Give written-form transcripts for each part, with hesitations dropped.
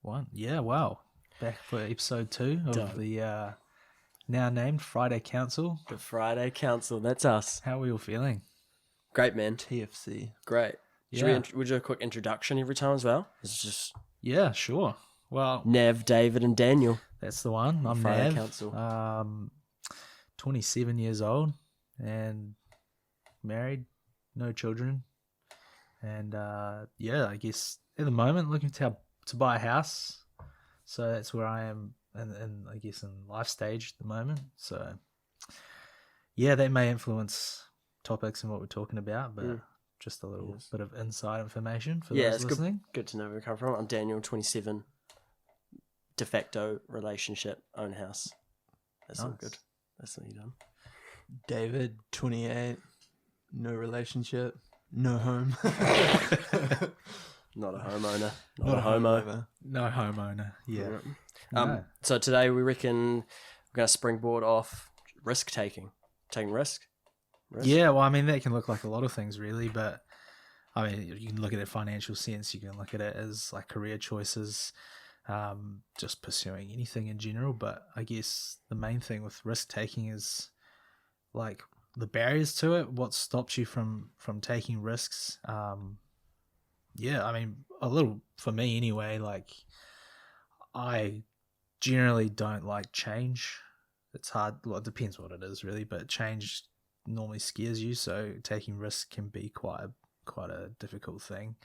One. Yeah, wow. Back for episode 2 of Dope. the now named Friday Council. The Friday Council, that's us. How are we all feeling? Great, man. TFC. Great. Yeah. Should we do a quick introduction every time as well? It's just Yeah, sure. Well, Nev, David, and Daniel. that's the one. I'm Friday Nav. Council. 27 years old and married, no children. And yeah, I guess at the moment looking to buy a house. So that's where I am, and I guess in life stage at the moment. So yeah, that may influence topics and what we're talking about, but just a little bit of inside information for those It's listening. good to know where we come from. I'm Daniel, 27, de facto relationship, own house. That's all Nice. good. That's what you done. David, 28, no relationship, no home. Not a homeowner. Not a homo. Either. No homeowner. Yeah. Um, So today we reckon we're going to springboard off risk taking. Taking risk? Yeah, well, I mean, that can look like a lot of things, really, but I mean, you can look at it financial sense, you can look at it as like career choices, just pursuing anything in general. But I guess the main thing with risk taking is like the barriers to it, what stops you from taking risks. Yeah, I mean, a little for me anyway, like I generally don't like change. It's hard, well, it depends what it is really, but change normally scares you, so taking risks can be quite a difficult thing.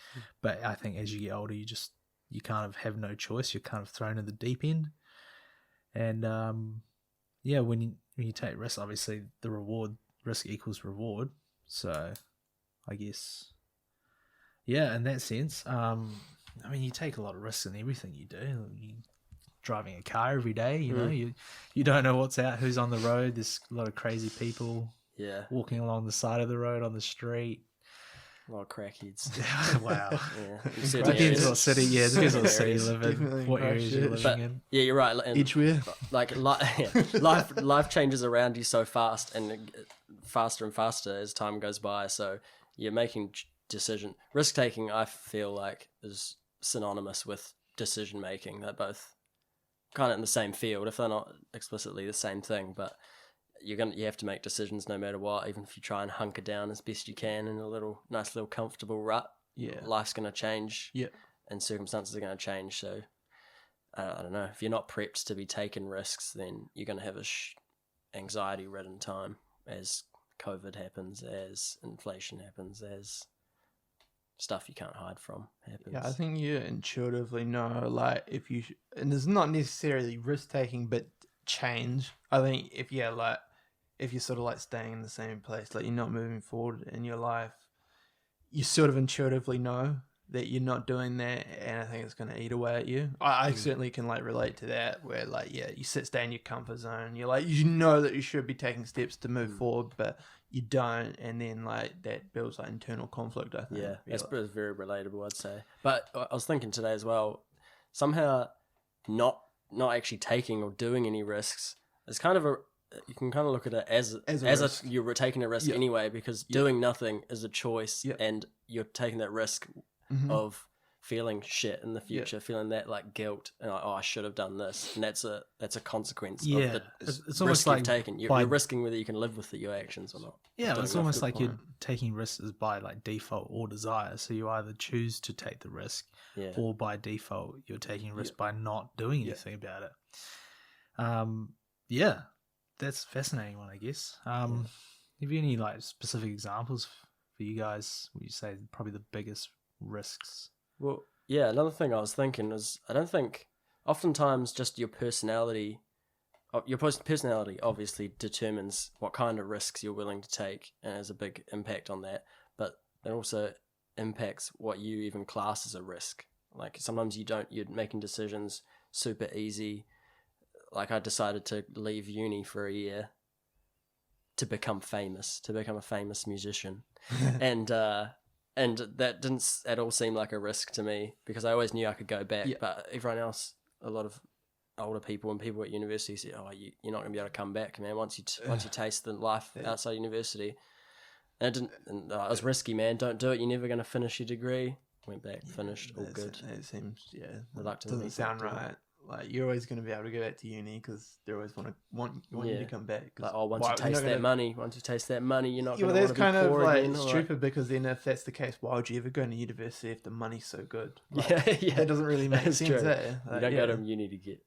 But I think as you get older, you kind of have no choice. You're kind of thrown in the deep end, and yeah, when you take risks, obviously the risk equals reward. So I guess, yeah, in that sense, I mean, you take a lot of risks in everything you do. Driving a car every day, you know, you don't know who's on the road. There's a lot of crazy people. Yeah. Walking along the side of the road on the street. A lot of crackheads. Wow. Yeah. Depends what city. Yeah, depends what city you live in, Definitely what areas you're crash living But in. yeah, you're right. And Edgeware. like life changes around you so fast and faster and faster as time goes by. So you're making decision. Risk taking, I feel like, is synonymous with decision making. They're both kind of in the same field, if they're not explicitly the same thing. But you have to make decisions no matter what, even if you try and hunker down as best you can in a nice little comfortable rut. Yeah. Life's going to change. Yeah. And circumstances are going to change. So I don't know, if you're not prepped to be taking risks, then you're going to have a anxiety ridden time as COVID happens, as inflation happens, as stuff you can't hide from happens. Yeah, I think you intuitively know, like, and it's not necessarily risk taking, but change. I think if you're sort of like staying in the same place, like you're not moving forward in your life, you sort of intuitively know that you're not doing that, and I think it's going to eat away at you. I certainly can like relate to that, where like, yeah, you stay in your comfort zone. You're like, you know that you should be taking steps to move forward, but you don't, and then like that builds like internal conflict, I think. Yeah, that's very relatable, I'd say. But I was thinking today as well, somehow not actually taking or doing any risks is kind of you can kind of look at it as risk. you're taking a risk anyway, because doing nothing is a choice, and you're taking that risk of feeling shit in the future, feeling that like guilt and like, oh, I should have done this, and that's a consequence of the it's almost risk like you've taken. You're risking whether you can live with your actions or not. Yeah, Don't it's know. almost Good like point. you're taking risks by like default or desire. So you either choose to take the risk, or by default you're taking risk by not doing anything about it. Yeah, that's a fascinating one, I guess. Have you any like specific examples for you guys? Would you say probably the biggest risks? Well, yeah, another thing I was thinking was, I don't think, oftentimes just your personality obviously determines what kind of risks you're willing to take, and has a big impact on that, but it also impacts what you even class as a risk. Like sometimes you're making decisions super easy. Like I decided to leave uni for a year to become a famous musician. And that didn't at all seem like a risk to me, because I always knew I could go back. Yeah. But everyone else, a lot of older people and people at university say, oh, you're not going to be able to come back, man, once you taste the life outside university. And it was risky, man. Don't do it. You're never going to finish your degree. went back, finished, all good. It seems, Reluctant doesn't sound people. right. Like, you're always going to be able to go back to uni because they always want you to come back. Like, once you taste that money, you're not going to that's want to kind be of poor like again. stupid because then if that's the case, why would you ever go to university if the money's so good? Like, yeah, that doesn't really make That's sense. true. Eh? You Like, don't go to uni to get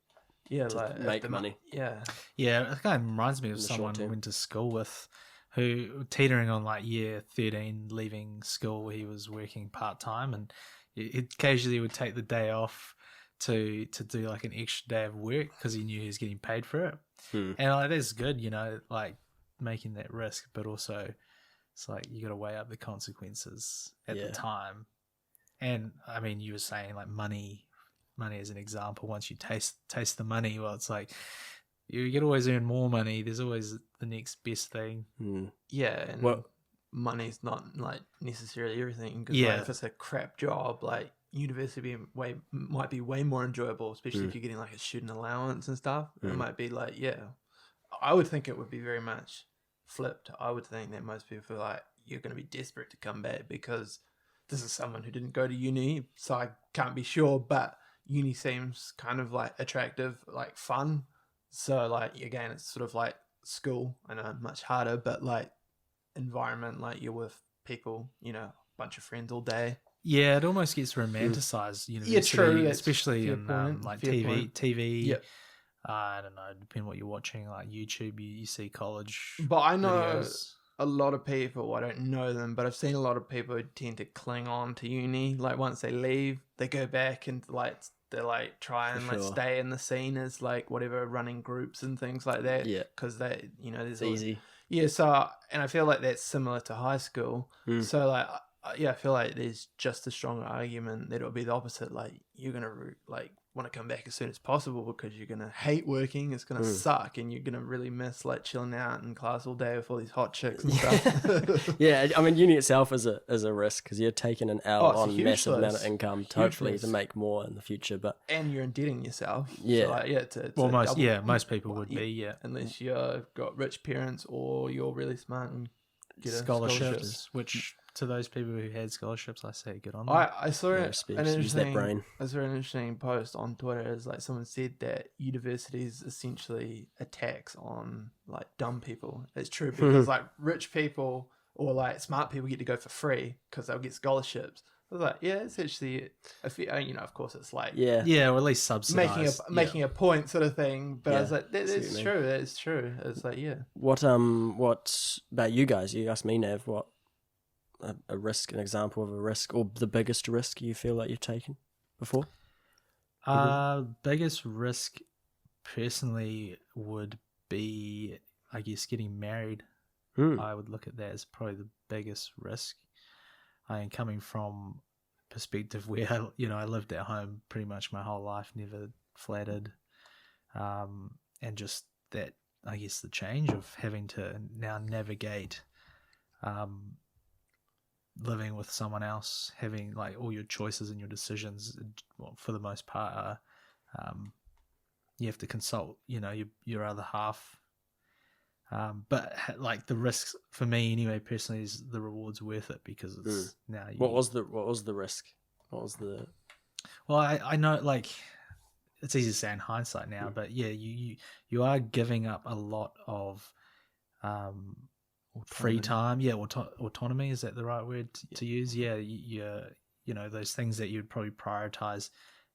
like make if the money. Yeah, Yeah, it kind of reminds me of In the short someone I term. went to school with who teetering on like year 13, leaving school. He was working part-time and he occasionally would take the day off to do like an extra day of work because he knew he was getting paid for it. And like, that's good, like making that risk, but also it's like you got to weigh up the consequences at the time. And I mean, you were saying like money as an example. Once you taste the money, well, it's like you can always earn more money. There's always the next best thing. yeah. And Well, money's not like necessarily everything. Cause, Yeah. like, if it's a crap job, like university might be way more enjoyable, especially if you're getting like a student allowance and stuff. It might be like, I would think it would be very much flipped. I would think that most people feel like you're going to be desperate to come back because this is someone who didn't go to uni, so I can't be sure, but uni seems kind of like attractive, like fun. So like, again, it's sort of like school. I know much harder, but like environment, like you're with people, a bunch of friends all day. Yeah, it almost gets romanticized. University, true, that's especially fair in point, like fair TV. point. TV. Yep. I don't know. Depending what you're watching, like YouTube, you see college. But I know videos. a lot of people, I don't know them, but I've seen a lot of people who tend to cling on to uni. Like once they leave, they go back and like they like try and like sure. stay in the scene as like whatever, running groups and things like that. Yeah. Because they, there's it's easy. Yeah, so and I feel like that's similar to high school. So like, I feel like there's just a strong argument that it'll be the opposite. Like you're gonna like want to come back as soon as possible because you're gonna hate working. It's gonna suck, and you're gonna really miss like chilling out in class all day with all these hot chicks and stuff. Yeah, I mean, uni itself is a risk because you're taking an L it's a on huge massive amount risk. of income, Huge hopefully risk. to make more in the future. But And you're indebting yourself. Yeah. So like, it's Well, a most double- most people would be unless you've got rich parents or you're really smart and get a scholarship. scholarships. Which to those people who had scholarships, I say good on them. I saw Yeah, an respect. Use that interesting brain. I saw an interesting post on Twitter. Is like someone said that universities essentially a tax on like dumb people. It's true because like rich people or like smart people get to go for free because they'll get scholarships. I was like, yeah, it's actually of course it's like yeah, or at least subsidized. making a point sort of thing. But I was Yeah, like, that's see what you mean. true. That's true. It's like What about you guys? You asked me, Nav, what a risk, an example of a risk, or the biggest risk you feel like you've taken before? Biggest risk personally would be, I guess, getting married. I would look at that as probably the biggest risk. I am coming from a perspective where I lived at home pretty much my whole life, never flattered, and just that, I guess, the change of having to now navigate living with someone else, having like all your choices and your decisions, well, for the most part, are you have to consult, your other half. But like the risks for me anyway, personally, is the reward's worth it because it's now. What was the risk? What was the? Well, I know, like, it's easy to say in hindsight now, but yeah, you are giving up a lot of free time. Yeah, autonomy, is that the right word to use? Yeah, those things that you'd probably prioritize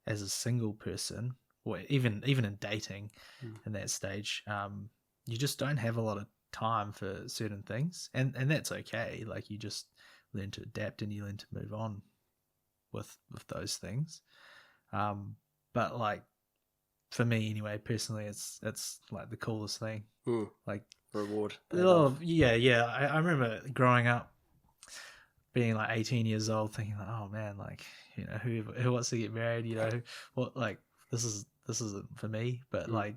as a single person, or even in dating, in that stage. You just don't have a lot of time for certain things, and that's okay. Like, you just learn to adapt and you learn to move on with those things. But like, for me anyway, personally, it's like the coolest thing. Like, Reward. I remember growing up, being like 18 years old, thinking like, oh man, like, who wants to get married? What, like, this isn't for me. But like,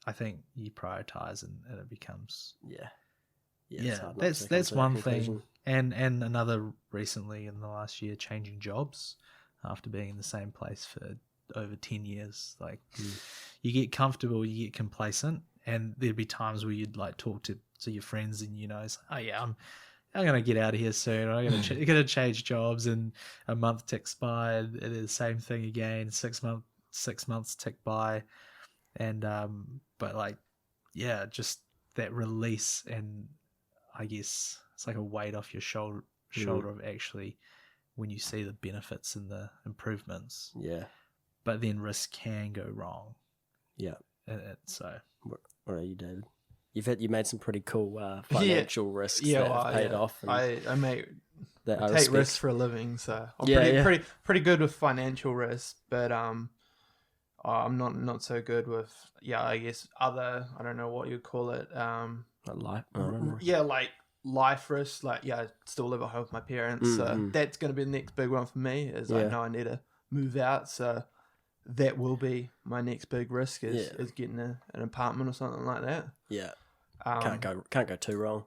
I think you prioritize and it becomes it's hard not to that's come to that one conclusion. thing. And another recently in the last year, changing jobs after being in the same place for over 10 years. Like, you get comfortable, you get complacent, and there'd be times where you'd like talk to your friends and it's like, oh yeah, I'm gonna get out of here soon. Or I'm gonna change jobs, and a month ticks by, and it is the same thing again. 6 months tick by, and but like, yeah, just that release, and I guess it's like a weight off your shoulder of actually when you see the benefits and the improvements. Yeah. But then risk can go wrong. Yeah. So What are you, David? You made some pretty cool financial risks that have paid off. And I make that I I take respect. risks for a living, so I'm Yeah, pretty good with financial risks, but I'm not so good with I guess other, I don't know what you call it, Like life. I don't know. yeah, like life risks, like I still live at home with my parents, so that's going to be the next big one for me. Is I know I need to move out, so that will be my next big risk is getting an apartment or something like that. Yeah. Can't go too wrong.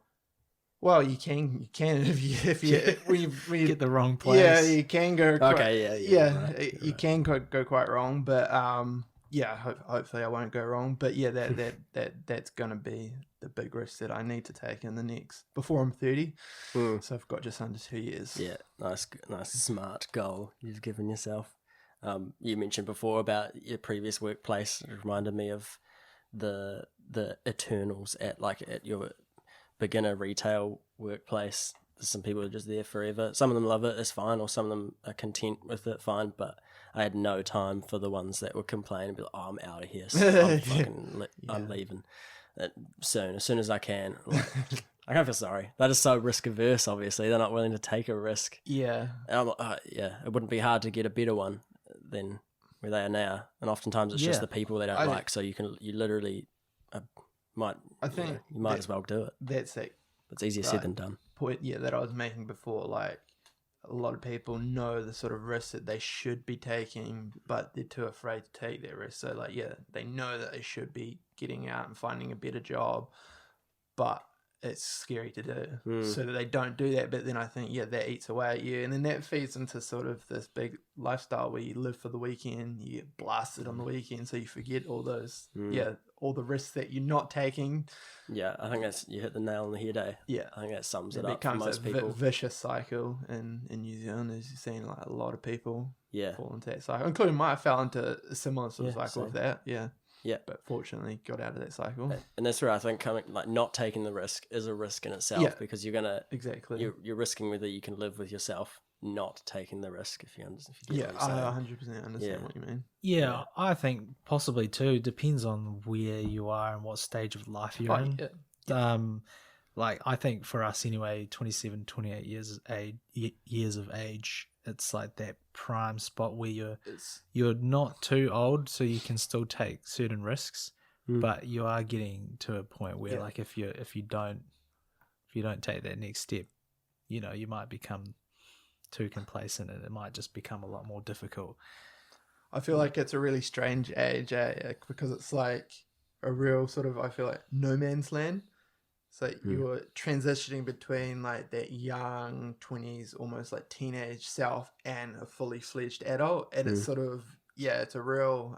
Well, you can if you when you get the wrong place. Yeah, you can go. Okay, right. You can go quite wrong, but hopefully I won't go wrong. But yeah, that's gonna be the big risk that I need to take in the next before I'm 30. So I've got just under 2 years. Yeah, nice, smart goal you've given yourself. You mentioned before about your previous workplace. It reminded me of the Eternals at your beginner retail workplace. Some people are just there forever. Some of them love it, it's fine, or some of them are content with it, fine. But I had no time for the ones that would complain and be like, "Oh, I'm out of here. So I'm leaving soon, as soon as I can." Like, I can't feel sorry. They're just so risk averse. Obviously, they're not willing to take a risk. Yeah, and I'm like, it wouldn't be hard to get a better one than where they are now. And oftentimes it's just the people they don't like. So you literally might as well do it. That's it. It's easier said than done. Point that I was making before, like a lot of people know the sort of risks that they should be taking, but they're too afraid to take that risk. So like, they know that they should be getting out and finding a better job, but it's scary to do. So that they don't do that. But then I think, that eats away at you. And then that feeds into sort of this big lifestyle where you live for the weekend, you get blasted on the weekend, so you forget all those, all the risks that you're not taking. Yeah, I think you hit the nail on the head, eh? Yeah. I think that sums it up for most people. Vicious cycle in New Zealand, as you're seeing like a lot of people fall into that cycle, including I fell into a similar sort of cycle with that. Yeah. But fortunately got out of that cycle. And that's where I think not taking the risk is a risk in itself, because you're gonna you're risking whether you can live with yourself not taking the risk, if you get what I'm saying. I 100% understand what you mean. Yeah, I think possibly too. Depends on where you are and what stage of life you're in. Like I think for us anyway, 27, 28 years of age, it's like that prime spot where you're not too old, so you can still take certain risks, but you are getting to a point where like if you don't take that next step, you might become too complacent, and it might just become a lot more difficult. I feel like it's a really strange age, because it's like a real sort of, I feel like, no man's land. So you're transitioning between like that young 20s, almost like teenage self, and a fully fledged adult. And it's sort of, it's a real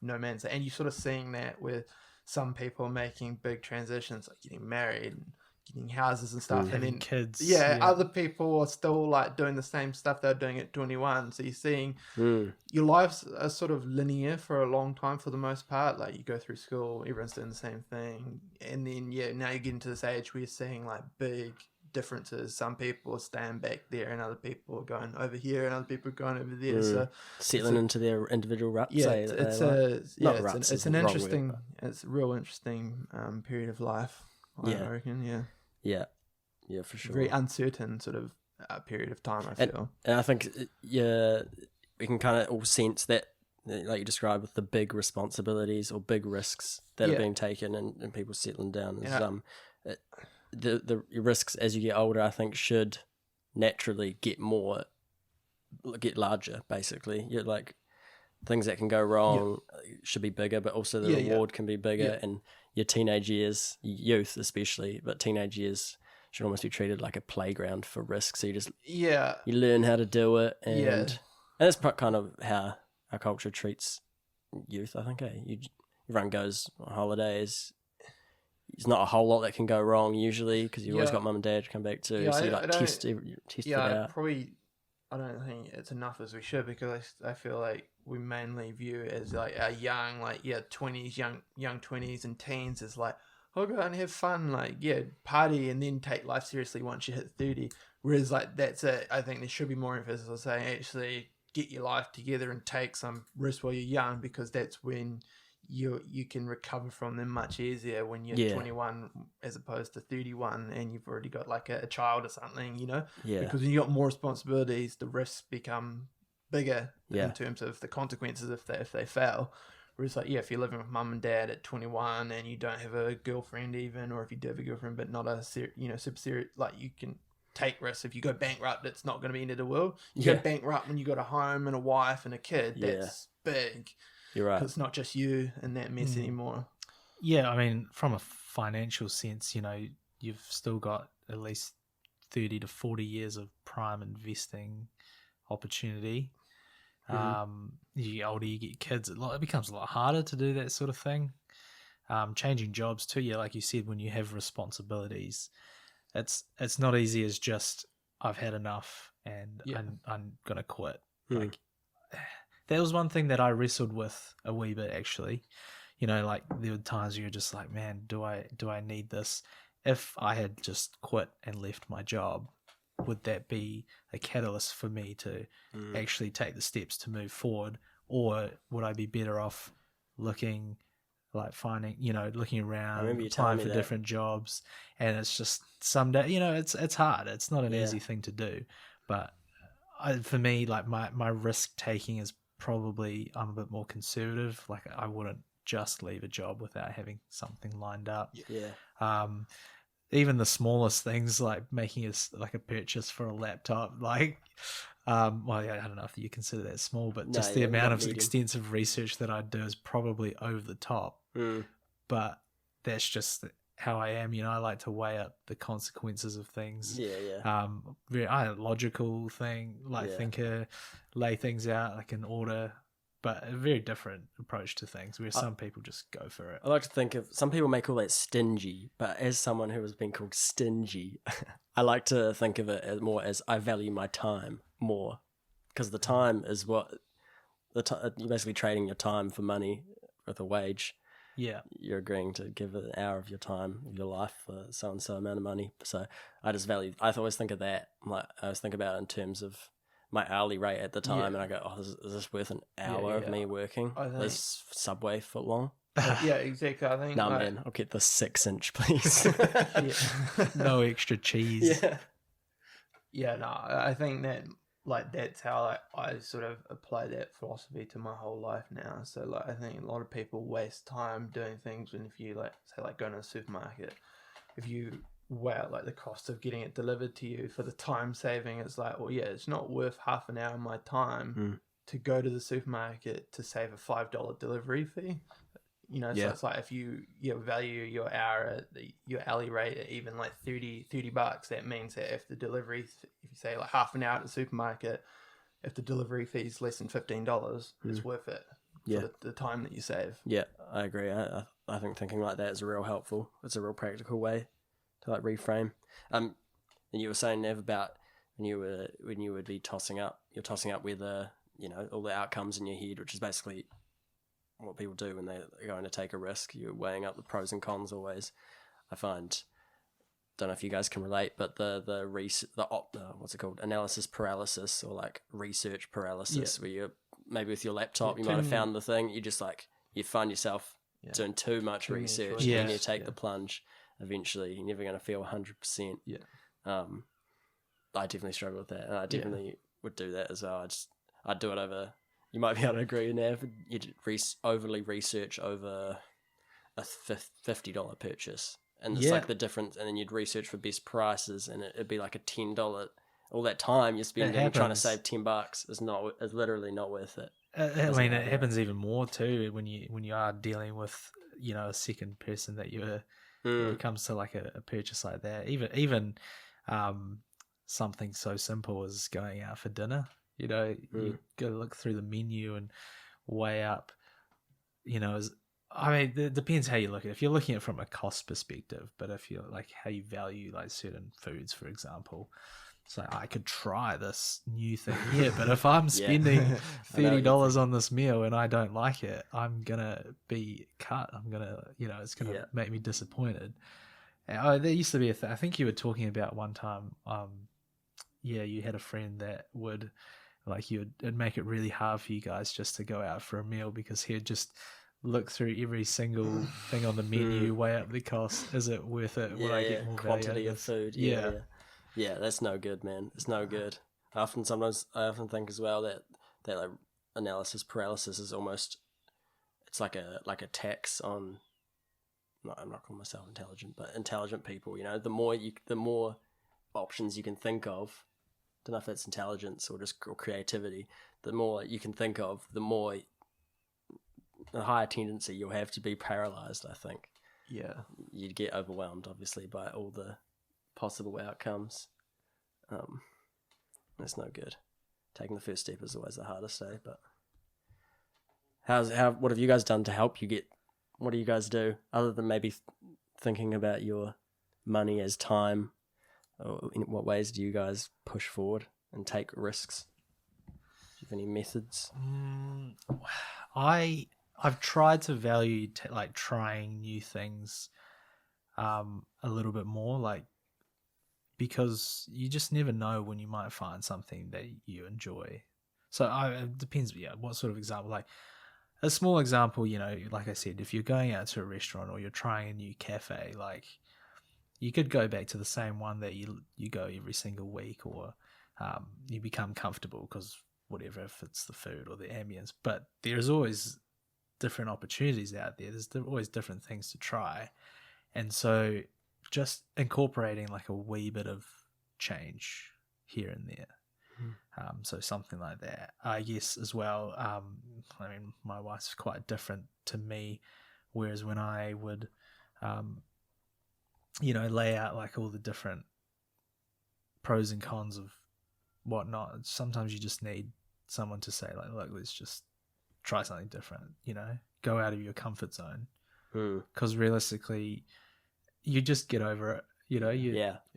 no man's land. And you're sort of seeing that with some people making big transitions, like getting married and getting houses and stuff, and then kids. Other people are still like doing the same stuff they're doing at 21. So you're seeing your lives are sort of linear for a long time for the most part. Like you go through school, everyone's doing the same thing, and then now you get into this age where you're seeing like big differences. Some people are staying back there, and other people are going over here, and other people are going over there. So settling into their individual ruts. It's a real interesting period of life. I reckon, yeah, for sure. Very uncertain sort of period of time, I feel. And I think, we can kind of all sense that, like you described, with the big responsibilities or big risks that are being taken and people settling down. The risks as you get older, I think, should naturally get larger, basically. You're like, things that can go wrong should be bigger, but also the reward can be bigger. And your teenage years, youth especially, but teenage years should almost be treated like a playground for risk. So you just you learn how to do it, and that's kind of how our culture treats youth. I think everyone goes on holidays, there's not a whole lot that can go wrong usually because you always Yeah. got mum and dad to come back to. Yeah, So you I like don't- test it out. I don't think it's enough as we should, because I feel like we mainly view it as like our young, like 20s, young 20s and teens as like, oh, go out and have fun, like party, and then take life seriously once you hit 30. Whereas like that's it. I think there should be more emphasis on saying actually get your life together and take some risks while you're young, because that's when you can recover from them much easier when you're 21 as opposed to 31 and you've already got like a child or something, because when you got more responsibilities, the risks become bigger in terms of the consequences if they fail. Whereas like if you're living with mum and dad at 21 and you don't have a girlfriend even, or if you do have a girlfriend but not a super serious, like you can take risks. If you go bankrupt, it's not going to be the end of the world. You go bankrupt when you got a home and a wife and a kid, that's big. You're right. 'Cause it's not just you and that mess anymore. Yeah, I mean, from a financial sense, you've still got at least 30 to 40 years of prime investing opportunity. You get older, you get kids, it becomes a lot harder to do that sort of thing. Changing jobs too, like you said, when you have responsibilities, it's not easy as just I've had enough and I'm gonna quit. Like that was one thing that I wrestled with a wee bit actually. Like there were times you're just like, man, do I need this? If I had just quit and left my job, would that be a catalyst for me to actually take the steps to move forward? Or would I be better off looking around, applying for different jobs? And it's just someday, it's hard. It's not an easy thing to do. But for me, like my risk taking is probably, I'm a bit more conservative. Like I wouldn't just leave a job without having something lined up. Even the smallest things, like making a purchase for a laptop, like I don't know if you consider that small, but just the amount of extensive research that I do is probably over the top. But that's just how I am. I like to weigh up the consequences of things. Very logical thing, thinker, lay things out like in order, but a very different approach to things, where some people just go for it. I like to think of, some people may call that stingy, but as someone who has been called stingy, I like to think of it more as I value my time more, because the time is what you're basically trading your time for money with a wage. You're agreeing to give an hour of your time, of your life, for so and so amount of money. So I always think of that. I always think about it in terms of my hourly rate at the time, and I go, oh, is this worth an hour of me working this subway foot long? Exactly. I think man, I'll get the 6-inch, please. No extra cheese. I think that that's how I sort of apply that philosophy to my whole life now. So I think a lot of people waste time doing things, and if you say going to the supermarket, if you weigh out the cost of getting it delivered to you for the time saving, it's it's not worth half an hour of my time to go to the supermarket to save a $5 delivery fee. So it's like if you value your hour at your alley rate at even $30, that means that if the delivery, if you say half an hour at the supermarket, if the delivery fee is less than $15, it's worth it for the time that you save. Yeah, I agree. I think thinking like that is it's a real practical way to reframe. And you were saying, Nev, about when you would be tossing up whether all the outcomes in your head, which is basically what people do when they're going to take a risk. You're weighing up the pros and cons always. I find, don't know if you guys can relate, but what's it called, analysis paralysis, or research paralysis, where you're maybe with your laptop, you might have found the thing, you just you find yourself doing too much research, and you take the plunge. Eventually, you're never going to feel 100%. I definitely struggle with that, and I definitely would do that as well. I'd do it over. You might be able to agree with that. You'd overly research over a $50 purchase, and it's the difference. And then you'd research for best prices, and it'd be like a $10. All that time you're spending trying to save $10 is literally not worth it. It happens even more too when you are dealing with a second person that you're. When it comes to a purchase like that, even something so simple as going out for dinner. You got to look through the menu and weigh up. I mean, it depends how you look at it. If you're looking at it from a cost perspective, but if you're like how you value like certain foods, for example, it's like I could try this new thing here, but if I'm spending I know what you're $30 thinking. on this meal and I don't like it, I'm gonna be cut. I'm gonna, it's gonna Yeah. make me disappointed. And, there used to be I think you were talking about one time. Yeah, you had a friend that would like it'd make it really hard for you guys just to go out for a meal because he'd just look through every single thing on the menu, weigh up the cost. Is it worth it? Would I get more value out Quantity of this? food. Yeah, that's no good, man. It's no good. I often think as well that like analysis paralysis is almost, it's like a tax on. No, I'm not calling myself intelligent, but intelligent people. The more options you can think of. Don't know if that's intelligence or just creativity. The more you can think of, the higher tendency you'll have to be paralyzed. I think. Yeah. You'd get overwhelmed, obviously, by all the possible outcomes. That's no good. Taking the first step is always the hardest, but what have you guys done to help you get? What do you guys do other than maybe thinking about your money as time? Or in what ways do you guys push forward and take risks? Do you have any methods? I've tried to value like trying new things a little bit more, like because you just never know when you might find something that you enjoy. So it depends, what sort of example. Like a small example, like I said, if you're going out to a restaurant or you're trying a new cafe, like you could go back to the same one that you go every single week, or you become comfortable because whatever, if it's the food or the ambience. But there's always different opportunities out there. There's always different things to try. And so just incorporating like a wee bit of change here and there. So something like that, I guess, as well. I mean, my wife's quite different to me, whereas when I would, lay out like all the different pros and cons of whatnot, sometimes you just need someone to say like, look, let's just try something different, go out of your comfort zone. Because realistically, you just get over it.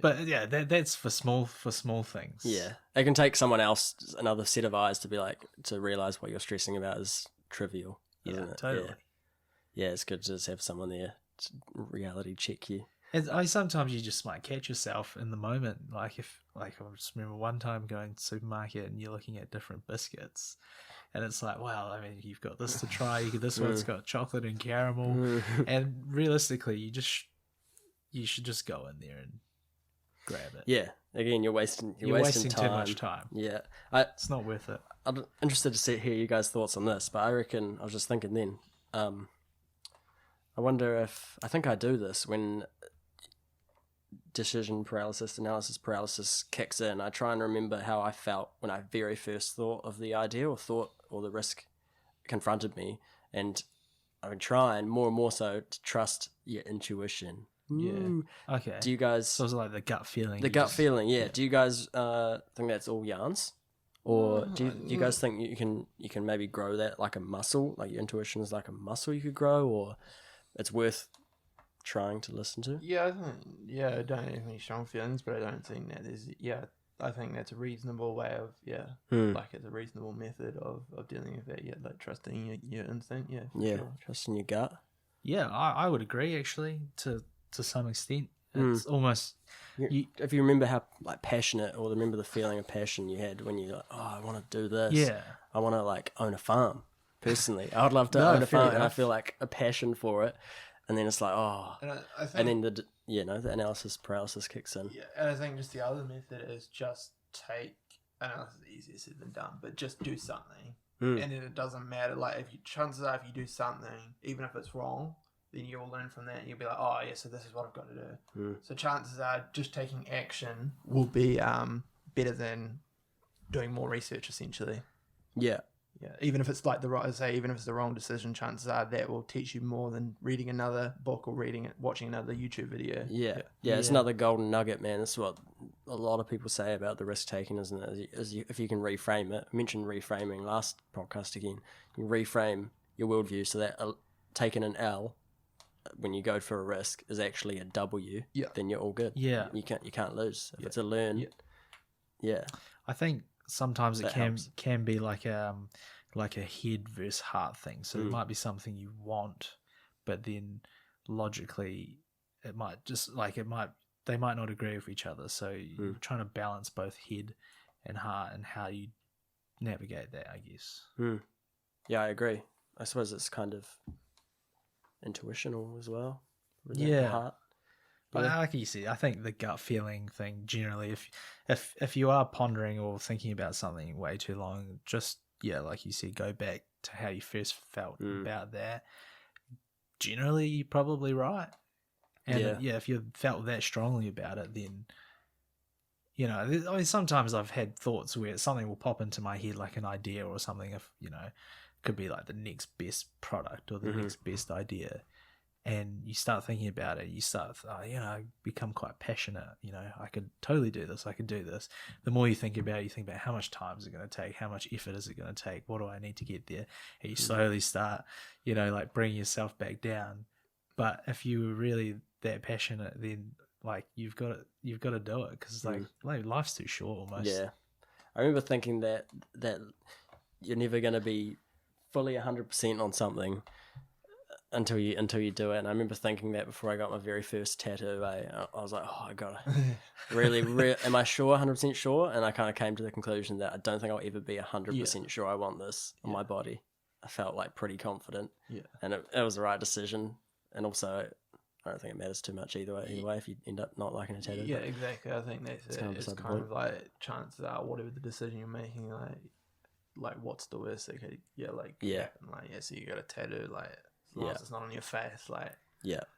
But yeah, that's for small things. Yeah, it can take someone else, another set of eyes, to be like, to realize what you're stressing about is trivial. Yeah, it? totally. Yeah, it's good to just have someone there to reality check you. And sometimes you just might catch yourself in the moment. I just remember one time going to the supermarket and you're looking at different biscuits, and it's like, wow, I mean, you've got this to try. This one's got chocolate and caramel, and realistically, you should just go in there and grab it. Yeah, again, you're wasting wasting time. too much time. Yeah, it's not worth it. I'm interested to hear you guys' thoughts on this, but I reckon, I was just thinking then, I wonder if, I think I do this when decision paralysis, analysis paralysis kicks in. I try and remember how I felt when I very first thought of the idea or the risk confronted me, and I've been trying more and more so to trust your intuition. Yeah. Okay. Do you guys... So it's like the gut feeling. The gut feeling, yeah. Do you guys think that's all yarns? Or do you guys think you can maybe grow that like a muscle? Like your intuition is like a muscle you could grow, or it's worth trying to listen to? I don't have any strong feelings, but I don't think that is... I think that's a reasonable way of, like it's a reasonable method of dealing with that, like trusting your instinct, sure. Trusting your gut. Yeah, I would agree, actually, to some extent. It's almost... if you remember how like passionate, or remember the feeling of passion you had when you're like, oh, I want to do this. Yeah. I want to like own a farm, personally. I would love to own a farm, and I feel like a passion for it. And then it's like, oh. And I think, and then the analysis paralysis kicks in. Yeah, and I think just the other method is just take, analysis is easier said than done, but just do something. And then it doesn't matter. Like, chances are if you do something, even if it's wrong, then you'll learn from that and you'll be like, oh, yeah, so this is what I've got to do. So chances are just taking action will be better than doing more research, essentially. Yeah. Yeah, even if it's like even if it's the wrong decision, chances are that will teach you more than reading another book or watching another YouTube video. Yeah, it's another golden nugget, man. That's what a lot of people say about the risk taking, isn't it? If you can reframe it. I mentioned reframing last podcast again. You reframe your worldview so that taking an L when you go for a risk is actually a W, then you're all good. Yeah. You can't lose. If it's a learn, I think sometimes it That can helps. can be like a head versus heart thing. So it might be something you want, but then logically it might just they might not agree with each other. So you're trying to balance both head and heart and how you navigate that, I guess. Yeah, I agree. I suppose it's kind of intuitional as well. Yeah. Heart. But like you see, I think the gut feeling thing generally, if you are pondering or thinking about something way too long, just like you said, go back to how you first felt about that. Generally, you're probably right. And if you felt that strongly about it, then I mean, sometimes I've had thoughts where something will pop into my head, like an idea or something. If could be like the next best product or the next best idea. And you start thinking about it, you start, become quite passionate. I could totally do this. I could do this. The more you think about it, you think about how much time is it going to take? How much effort is it going to take? What do I need to get there? And you slowly start, like bringing yourself back down. But if you were really that passionate, then like you've got to do it because like life's too short almost. Yeah, I remember thinking that you're never going to be fully 100% on something until you do it. And I remember thinking that before I got my very first tattoo. I was like, oh, I gotta really am I sure, 100% sure? And I kind of came to the conclusion that I don't think I'll ever be 100% sure I want this on my body. I felt like pretty confident, and it was the right decision. And also, I don't think it matters too much either way if you end up not liking a tattoo. Yeah, exactly. I think that's it. It's kind of like chances are whatever the decision you're making, like what's the worst? So you got a tattoo, like as long as it's not on your face, like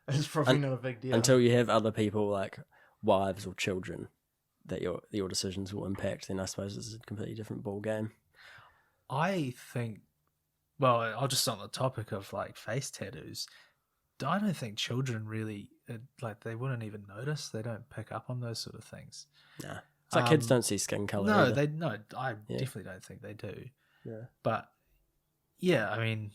it's probably not a big deal until you have other people like wives or children that your decisions will impact. Then I suppose it's a completely different ball game. I think. Well, I'll just on the topic of like face tattoos. I don't think children really they wouldn't even notice. They don't pick up on those sort of things. Nah, it's like kids don't see skin color. No, I definitely don't think they do. Yeah, but I mean,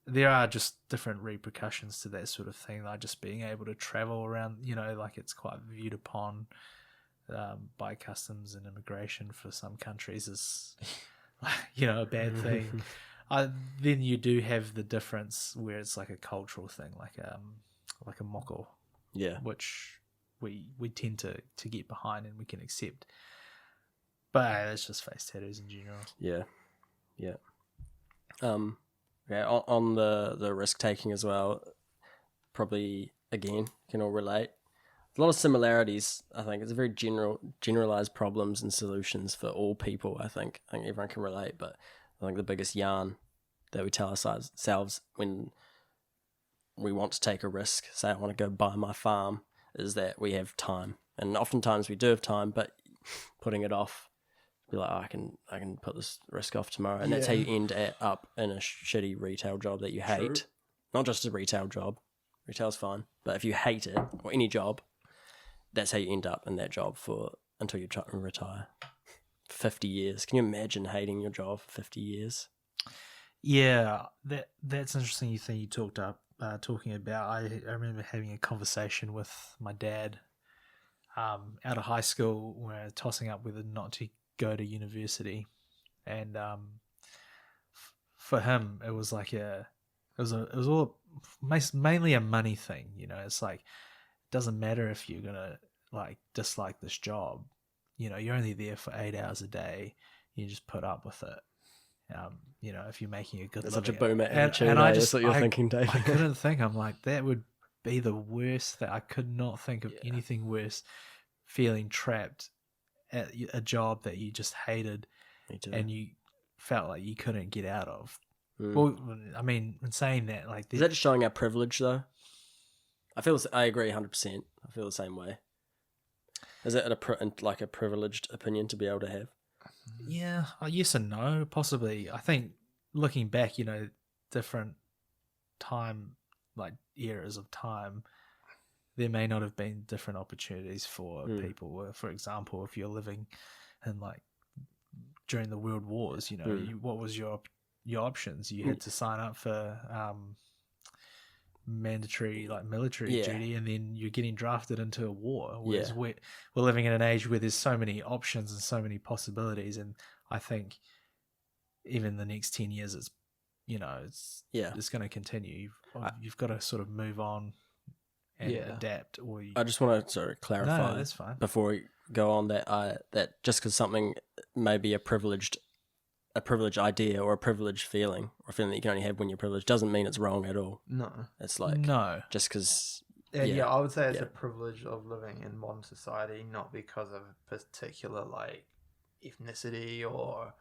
there are just different repercussions to that sort of thing. Like just being able to travel around, like it's quite viewed upon by customs and immigration for some countries is, a bad thing. Then you do have the difference where it's like a cultural thing, like a moko, which we tend to get behind and we can accept. But it's just face tattoos in general. Yeah. On the risk taking as well, probably again can all relate. A lot of similarities. I think it's a very generalized problems and solutions for all people. I think everyone can relate, but I think the biggest yarn that we tell ourselves when we want to take a risk, say I want to go buy my farm, is that we have time. And oftentimes we do have time, but putting it off, be like, I can put this risk off tomorrow. And that's how you end up in a shitty retail job that you hate. True. Not just a retail job. Retail's fine. But if you hate it, or any job, that's how you end up in that job until you retire. 50 years. Can you imagine hating your job for 50 years? Yeah, that's interesting. You think you talking about. I remember having a conversation with my dad out of high school. We're tossing up whether or not to go to university, and for him, it was like it was all mainly a money thing. It's like it doesn't matter if you're gonna like dislike this job. You're only there for 8 hours a day. You just put up with it. If you're making a good living. Such a boomer attitude. And that's what you're thinking, David. I couldn't think. I'm like, that would be the worst. That I could not think of anything worse. Feeling trapped at a job that you just hated, and you felt like you couldn't get out of. Well, I mean, in saying that, like, is that just showing our privilege, though? I agree 100%. I feel the same way. Is it like a privileged opinion to be able to have? Yeah, yes and no, possibly. I think looking back, different time, like eras of time, there may not have been different opportunities for people. For example, if you're living in like during the World Wars, what was your options? You had to sign up for mandatory like military Yeah. duty, and then you're getting drafted into a war. Whereas Yeah. we're living in an age where there's so many options and so many possibilities, and I think even the next 10 years, it's it's going to continue. You've got to sort of move on and adapt. Or I just want to clarify that's fine. before we go on that just because something may be a privileged idea or a privileged feeling or a feeling that you can only have when you're privileged doesn't mean it's wrong at all. No. It's like no, just because. Yeah, I would say it's a privilege of living in modern society, not because of a particular like ethnicity or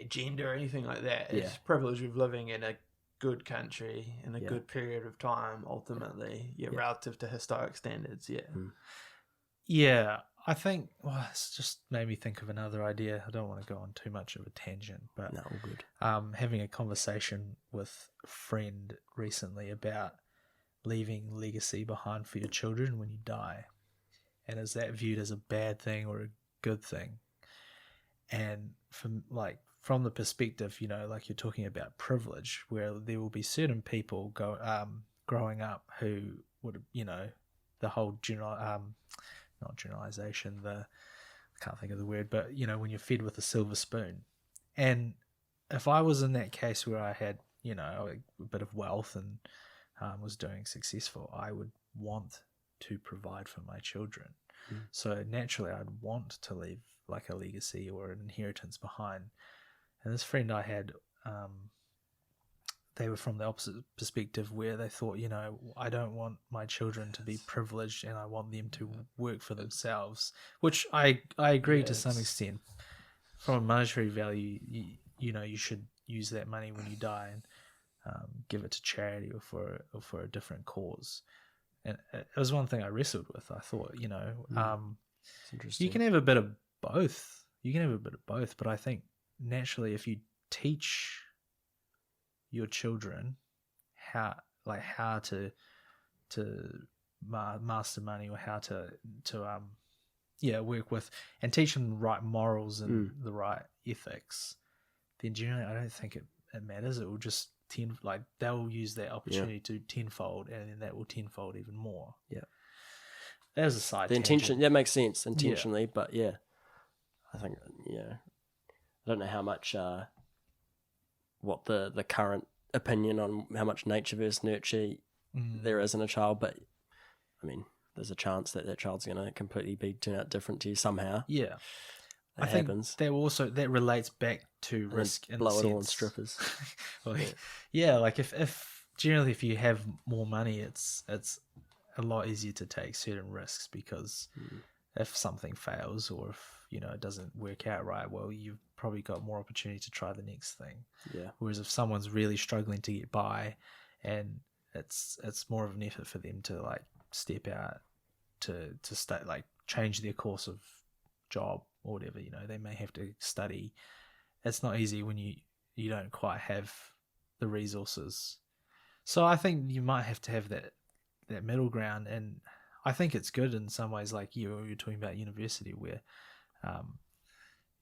gender or anything like that. It's privilege of living in a good country in a good period of time, ultimately, relative to historic standards. I think it's just made me think of another idea. I don't want to go on too much of a tangent, but no, all good. Having a conversation with a friend recently about leaving legacy behind for your children when you die, and is that viewed as a bad thing or a good thing? And from the perspective, like you're talking about privilege, where there will be certain people growing up who would, the whole not generalization, I can't think of the word, but when you're fed with a silver spoon. And if I was in that case where I had, a bit of wealth and was doing successful, I would want to provide for my children. So naturally I'd want to leave like a legacy or an inheritance behind. And this friend I had, they were from the opposite perspective, where they thought, I don't want my children to be privileged and I want them to work for themselves, which I agree to some extent. From a monetary value, you should use that money when you die and give it to charity or for a different cause. And it was one thing I wrestled with. I thought, It's interesting. you can have a bit of both. But I think naturally, if you teach your children how to master money, or how to work with, and teach them the right morals and the right ethics, then generally I don't think it matters. It will just they'll use that opportunity to tenfold, and then that will tenfold even more. That was a side the tangent. intention that makes sense intentionally, but I think I don't know how much what the current opinion on how much nature versus nurture there is in a child, but I mean there's a chance that child's going to completely turn out different to you somehow. I think that relates back to risk and blow it all on strippers. If generally if you have more money, it's a lot easier to take certain risks, because if something fails, or if it doesn't work out right, well, you've probably got more opportunity to try the next thing. Whereas if someone's really struggling to get by, and it's more of an effort for them to like step out to stay, like change their course of job or whatever, they may have to study. It's not easy when you don't quite have the resources. So I think you might have to have that middle ground, and I think it's good in some ways, like you're talking about university, where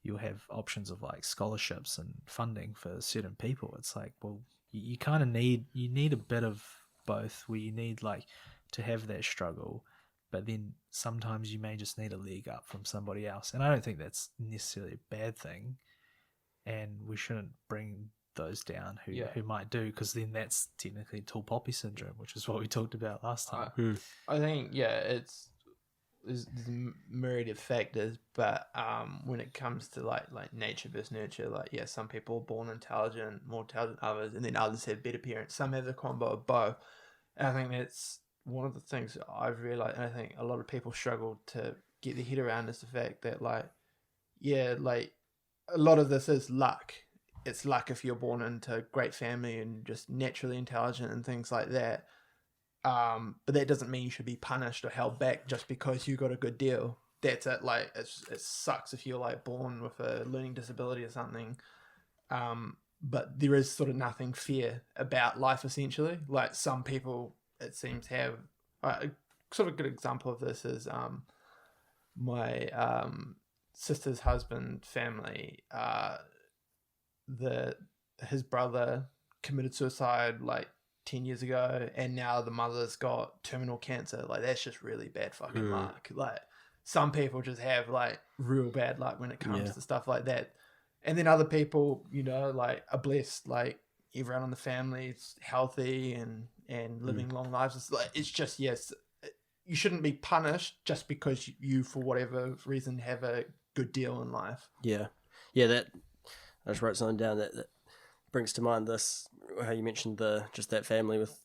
you'll have options of like scholarships and funding for certain people. It's like, well, you kind of need a bit of both, where you need like to have that struggle, but then sometimes you may just need a leg up from somebody else. And I don't think that's necessarily a bad thing, and we shouldn't bring those down who might do, because then that's technically tall poppy syndrome, which is what we talked about last time. I think there's a myriad of factors, but when it comes to like nature versus nurture, some people are born intelligent, more intelligent than others, and then others have better parents. Some have the combo of both. And I think that's one of the things that I've realized, and I think a lot of people struggle to get their head around, is the fact that a lot of this is luck. It's luck if you're born into a great family and just naturally intelligent and things like that. But that doesn't mean you should be punished or held back just because you got a good deal. That's it. Like it sucks if you're like born with a learning disability or something. But there is sort of nothing fair about life, essentially. Like some people, it seems, have sort of a good example of this is my sister's husband family. His brother committed suicide like 10 years ago, and now the mother's got terminal cancer. Like, that's just really bad fucking luck. Like, some people just have like real bad luck when it comes to stuff like that. And then other people, you know, like, are blessed. Like, everyone in the family is healthy and living long lives. It's like, it's just, yes, you shouldn't be punished just because you for whatever reason have a good deal in life. Yeah, that I just wrote something down that brings to mind this, how you mentioned just that family with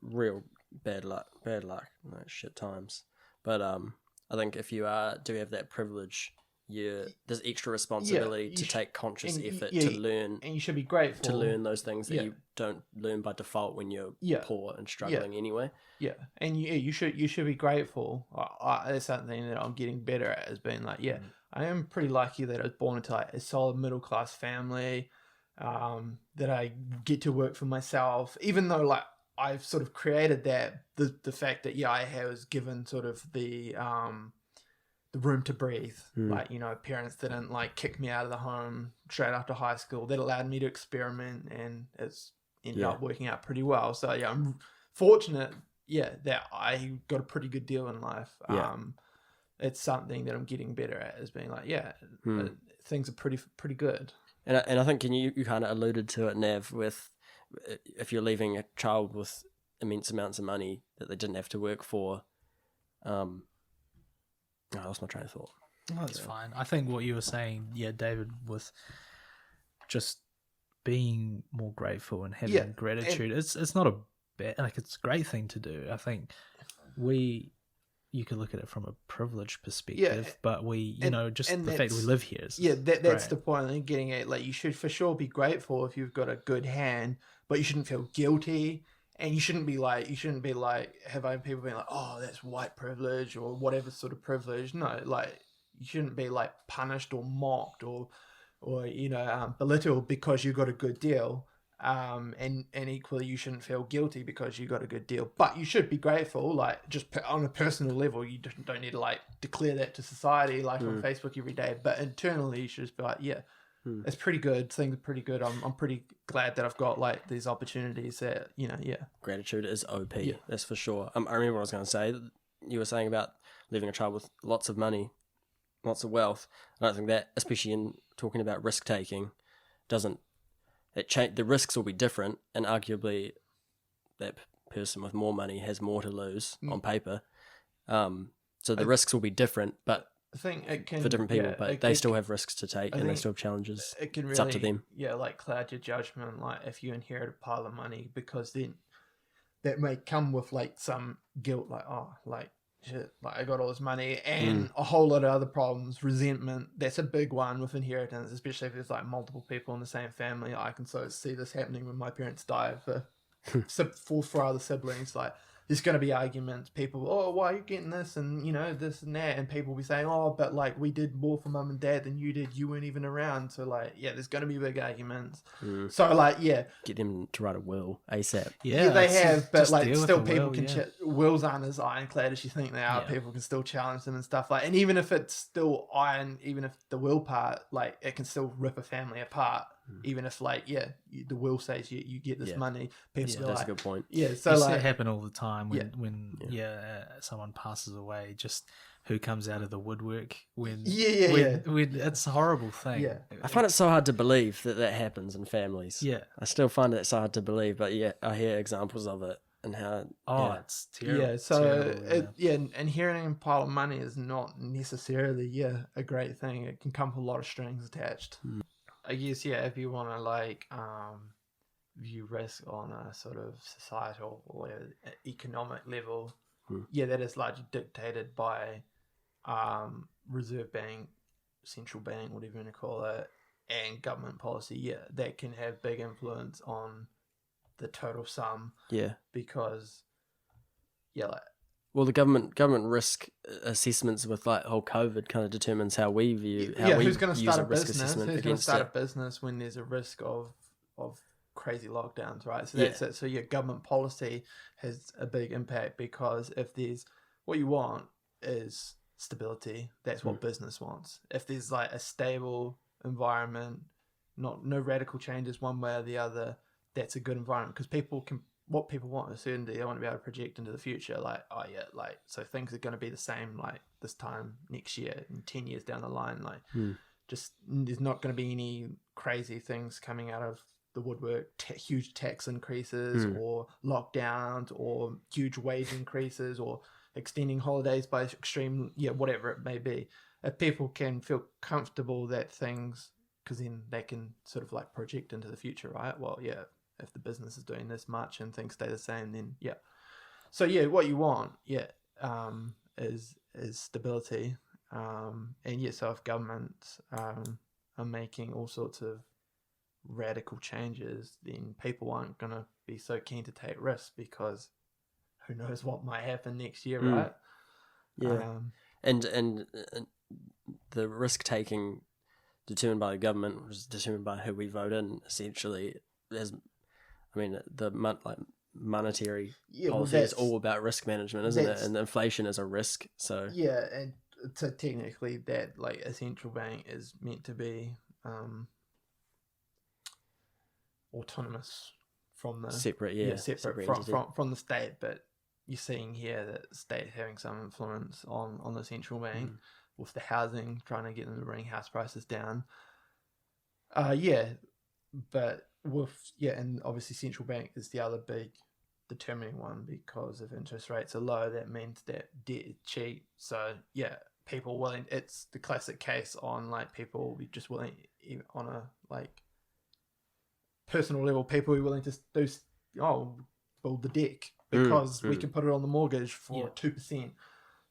real bad luck, like shit times. But I think if you do have that privilege, there's extra responsibility to take conscious effort to learn, and you should be grateful to learn those things that you don't learn by default when you're poor and struggling anyway. Yeah, and you should be grateful. That's something that I'm getting better at, is being like, I am pretty lucky that I was born into like a solid middle class family, that I get to work for myself, even though like I've sort of created that, the fact that I was given sort of the room to breathe. Like, you know, parents didn't like kick me out of the home straight after high school. That allowed me to experiment, and it's ended up working out pretty well. So I'm fortunate that I got a pretty good deal in life. It's something that I'm getting better at, is being like, things are pretty good. And I think you kind of alluded to it, Nav, with if you're leaving a child with immense amounts of money that they didn't have to work for. I lost my train of thought. Oh, that's fine. I think what you were saying, David, with just being more grateful and having gratitude, it's not a bad, like, it's a great thing to do. I think you could look at it from a privileged perspective, but the fact we live here is that's great. the point I'm getting at. Like, you should for sure be grateful if you've got a good hand, but you shouldn't feel guilty, and you shouldn't be like having people being like, oh, that's white privilege or whatever sort of privilege. No, like, you shouldn't be like punished or mocked or belittled because you got a good deal. And equally, you shouldn't feel guilty because you got a good deal, but you should be grateful, like, just on a personal level. You don't need to like declare that to society, like on Facebook every day, but internally you should just be like, it's pretty good. Things are pretty good. I'm pretty glad that I've got like these opportunities that, Gratitude is OP. That's for sure. I remember what I was going to say. You were saying about leaving a child with lots of money, lots of wealth. I don't think that, especially in talking about risk taking, doesn't the risks will be different, and arguably that person with more money has more to lose on paper. So the risks will be different, but I think it can, for different people, but they still have risks to take, and they still have challenges. It can really, it's up to them. Like, cloud your judgment. Like, if you inherit a pile of money, because then that may come with like some guilt, like, oh, like, shit, like, I got all this money, and a whole lot of other problems. Resentment, that's a big one with inheritance, especially if there's like multiple people in the same family. I can sort of see this happening when my parents die for 4 other siblings. Like, there's going to be arguments. People, oh, why are you getting this, and this and that, and people will be saying, oh, but like, we did more for mum and dad than you did. You weren't even around. So like, there's going to be big arguments. So like, get them to write a will ASAP. Yeah, they have, but like, still people can wills aren't as ironclad as you think they are. People can still challenge them and stuff like. And even if it's still iron, even if the will part, like, it can still rip a family apart. Even if like the will says you get this money, people that's a good point. So you like, see it happen all the time when someone passes away. Just who comes out of the woodwork when it's a horrible thing. I find it so hard to believe that happens in families. I still find it so hard to believe, but I hear examples of it and how it's terrible. Inheriting a pile of money is not necessarily a great thing. It can come with a lot of strings attached. I guess, if you want to like view risk on a sort of societal or economic level, that is largely dictated by reserve bank, central bank, whatever you want to call it, and government policy. That can have big influence on the total sum. Because well, the government risk assessments with like whole COVID kind of determines how we view who's going to start a risk business? assessment. Who's going to start a business when there's a risk of crazy lockdowns, right? So that's it. So government policy has a big impact, because if there's what you want is stability, that's what business wants. If there's like a stable environment, no radical changes one way or the other, that's a good environment, because people can what people want is certainty. They want to be able to project into the future. Like, oh yeah, like, so things are going to be the same like this time next year and 10 years down the line. Like, just there's not going to be any crazy things coming out of the woodwork, huge tax increases or lockdowns or huge wage increases or extending holidays by extreme, whatever it may be. If people can feel comfortable that things, because then they can sort of like project into the future, right? Well, yeah, if the business is doing this much and things stay the same, then yeah. So yeah, what you want, is stability. And yeah, so if governments are making all sorts of radical changes, then people aren't going to be so keen to take risks because who knows what might happen next year, right? Yeah. And the risk taking determined by the government was determined by who we vote in. Essentially, the monetary policy is all about risk management, isn't it? And inflation is a risk. So yeah, and so technically, that like a central bank is meant to be autonomous from the separate from the state, but you're seeing here that the state having some influence on the central bank with the housing, trying to get them to bring house prices down. But and obviously central bank is the other big determining one, because if interest rates are low, that means that debt is cheap. So people willing. It's the classic case on like people just willing on a like personal level. People are willing to build the deck because we can put it on the mortgage for 2%.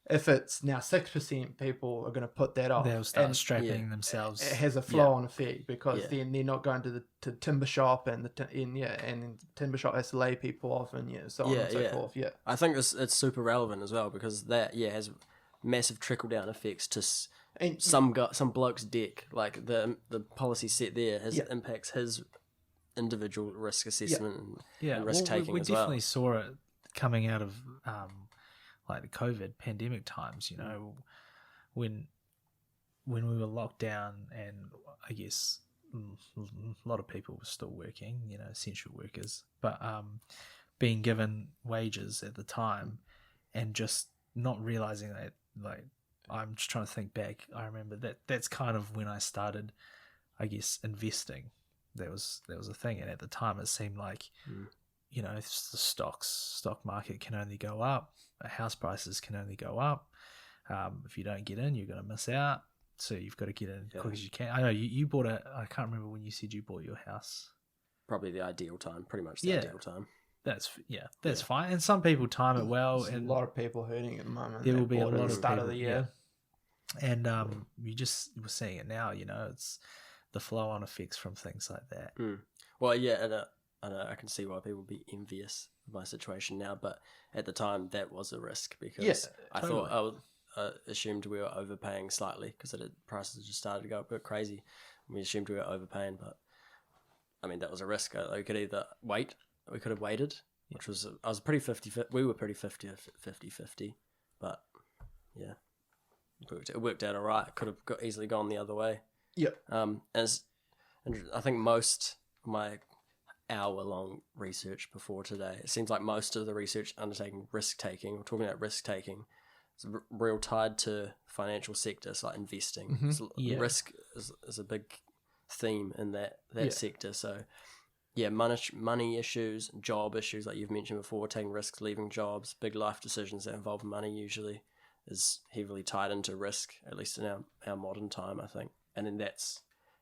If it's now 6%, people are going to put that off. They'll start strapping themselves. It has a flow-on effect because then they're not going to the timber shop and the timber shop has to lay people off and so on and so forth. Yeah, I think it's super relevant as well because that has massive trickle down effects to some bloke's deck. Like the policy set there impacts his individual risk assessment and risk taking we as well. Definitely saw it coming out of like the COVID pandemic times, when we were locked down, and I guess a lot of people were still working, essential workers, but being given wages at the time and just not realizing that, like, I'm just trying to think back. I remember that's kind of when I started, I guess, investing. That was a thing, and at the time it seemed like the stock market can only go up, house prices can only go up. If you don't get in, you're going to miss out. So you've got to get in as quick as you can. I know you bought I can't remember when you said you bought your house. Probably the ideal time, pretty much the ideal time. That's fine. And some people time it well. There's and a lot of people hurting at the moment. There will be a lot of start people, of the year. Yeah. And we're seeing it now. It's the flow-on effects from things like that. Well, yeah, and I can see why people would be envious of my situation now, but at the time that was a risk because I thought I assumed we were overpaying slightly because prices just started to go a bit crazy. We assumed we were overpaying, but I mean that was a risk. We could either wait, we could have waited, which was I was pretty 50-50. We were pretty 50-50, but yeah, it worked out all right. Could have easily gone the other way. Yeah. And I think most of my hour-long research before today, it seems like most of the research undertaking risk-taking, or talking about risk-taking, is real tied to financial sector, so like investing. So risk is a big theme in that sector. So money issues, job issues, like you've mentioned before, taking risks, leaving jobs, big life decisions that involve money usually is heavily tied into risk, at least in our modern time, I think. And then that's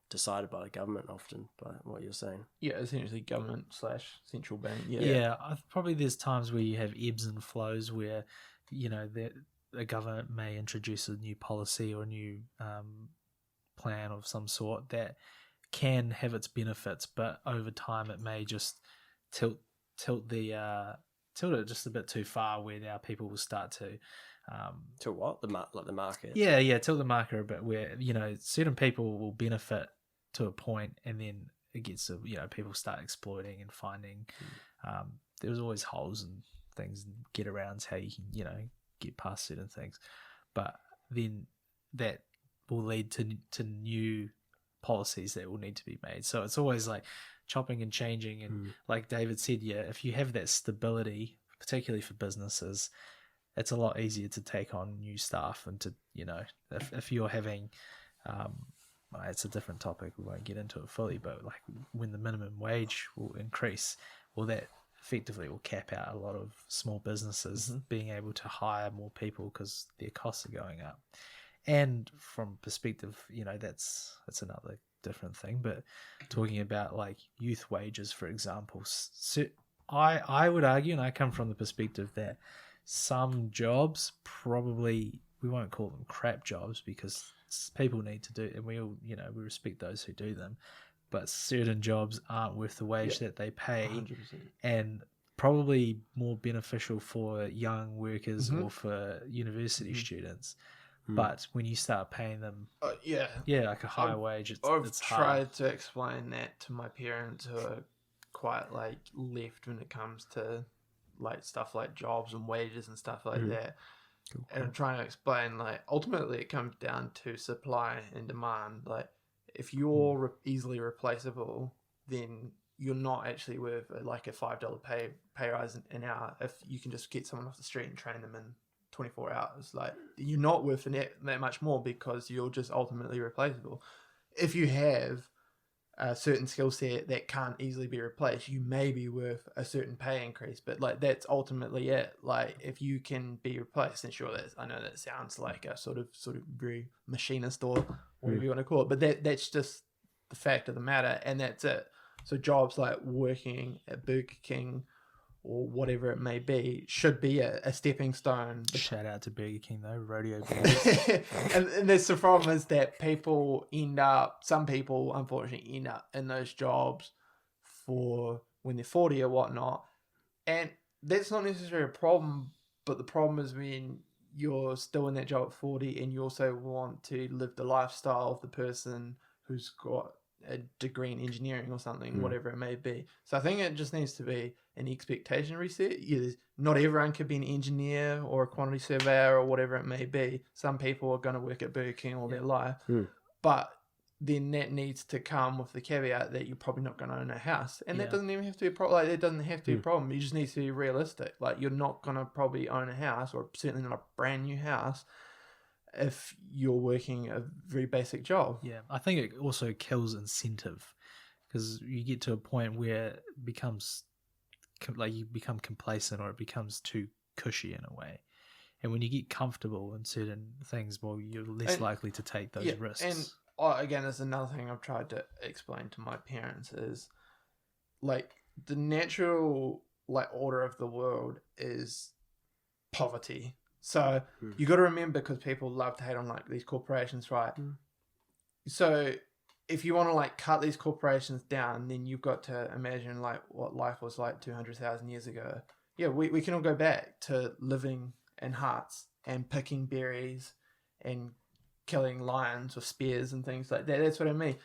decided by the government often, by what you're saying. Yeah, essentially government/central bank. Probably there's times where you have ebbs and flows where, the government may introduce a new policy or a new plan of some sort that can have its benefits, but over time it may just tilt it just a bit too far, where now people will start to to what the market. Tilt the market a bit, where certain people will benefit to a point, and then it gets to people start exploiting and finding. There's always holes and things and get arounds how you can get past certain things, but then that will lead to new policies that will need to be made. So it's always like chopping and changing. And like David said, yeah, if you have that stability, particularly for businesses, it's a lot easier to take on new staff and to, if you're having, it's a different topic, we won't get into it fully, but like when the minimum wage will increase, well, that effectively will cap out a lot of small businesses being able to hire more people because their costs are going up. And from perspective, that's another different thing. But talking about like youth wages, for example, I would argue, and I come from the perspective that some jobs probably, we won't call them crap jobs because people need to do, and we all, we respect those who do them, but certain jobs aren't worth the wage that they pay, 100%. And probably more beneficial for young workers or for university students. But when you start paying them, like a higher wage, it's tried hard. to explain that to my parents who are quite like left when it comes to like stuff like jobs and wages and stuff like that. Cool. And I'm trying to explain, like, ultimately it comes down to supply and demand. Like, if you're easily replaceable, then you're not actually worth like a $5 pay rise an hour. If you can just get someone off the street and train them in 24 hours, like, you're not worth that much more because you're just ultimately replaceable. If you have a certain skill set that can't easily be replaced, you may be worth a certain pay increase, but like that's ultimately it. Like, if you can be replaced, and sure, I know that sounds like a sort of very machinist or whatever you want to call it, but that's just the fact of the matter, and that's it. So jobs like working at Burger King or whatever it may be should be a stepping stone. Shout out to Burger King though, rodeo burgers. and that's the problem, is that some people unfortunately end up in those jobs for when they're 40 or whatnot. And that's not necessarily a problem, but the problem is when you're still in that job at 40 and you also want to live the lifestyle of the person who's got a degree in engineering or something, whatever it may be. So I think it just needs to be an expectation reset. Not everyone could be an engineer or a quantity surveyor or whatever it may be. Some people are going to work at Burger King all their life, but then that needs to come with the caveat that you're probably not going to own a house, and that doesn't even have to be a problem. Like, that doesn't have to be a problem. You just need to be realistic. Like, you're not going to probably own a house, or certainly not a brand new house, if you're working a very basic job. Yeah, I think it also kills incentive, because you get to a point where it becomes like you become complacent, or it becomes too cushy in a way. And when you get comfortable in certain things, well, you're less likely to take those risks. And again, there's another thing I've tried to explain to my parents is, like, the natural like order of the world is poverty. So you got to remember, because people love to hate on like these corporations, right? So if you want to like cut these corporations down, then you've got to imagine like what life was like 200,000 years ago. Yeah, we can all go back to living in huts and picking berries and killing lions with spears and things like that. That's what I mean.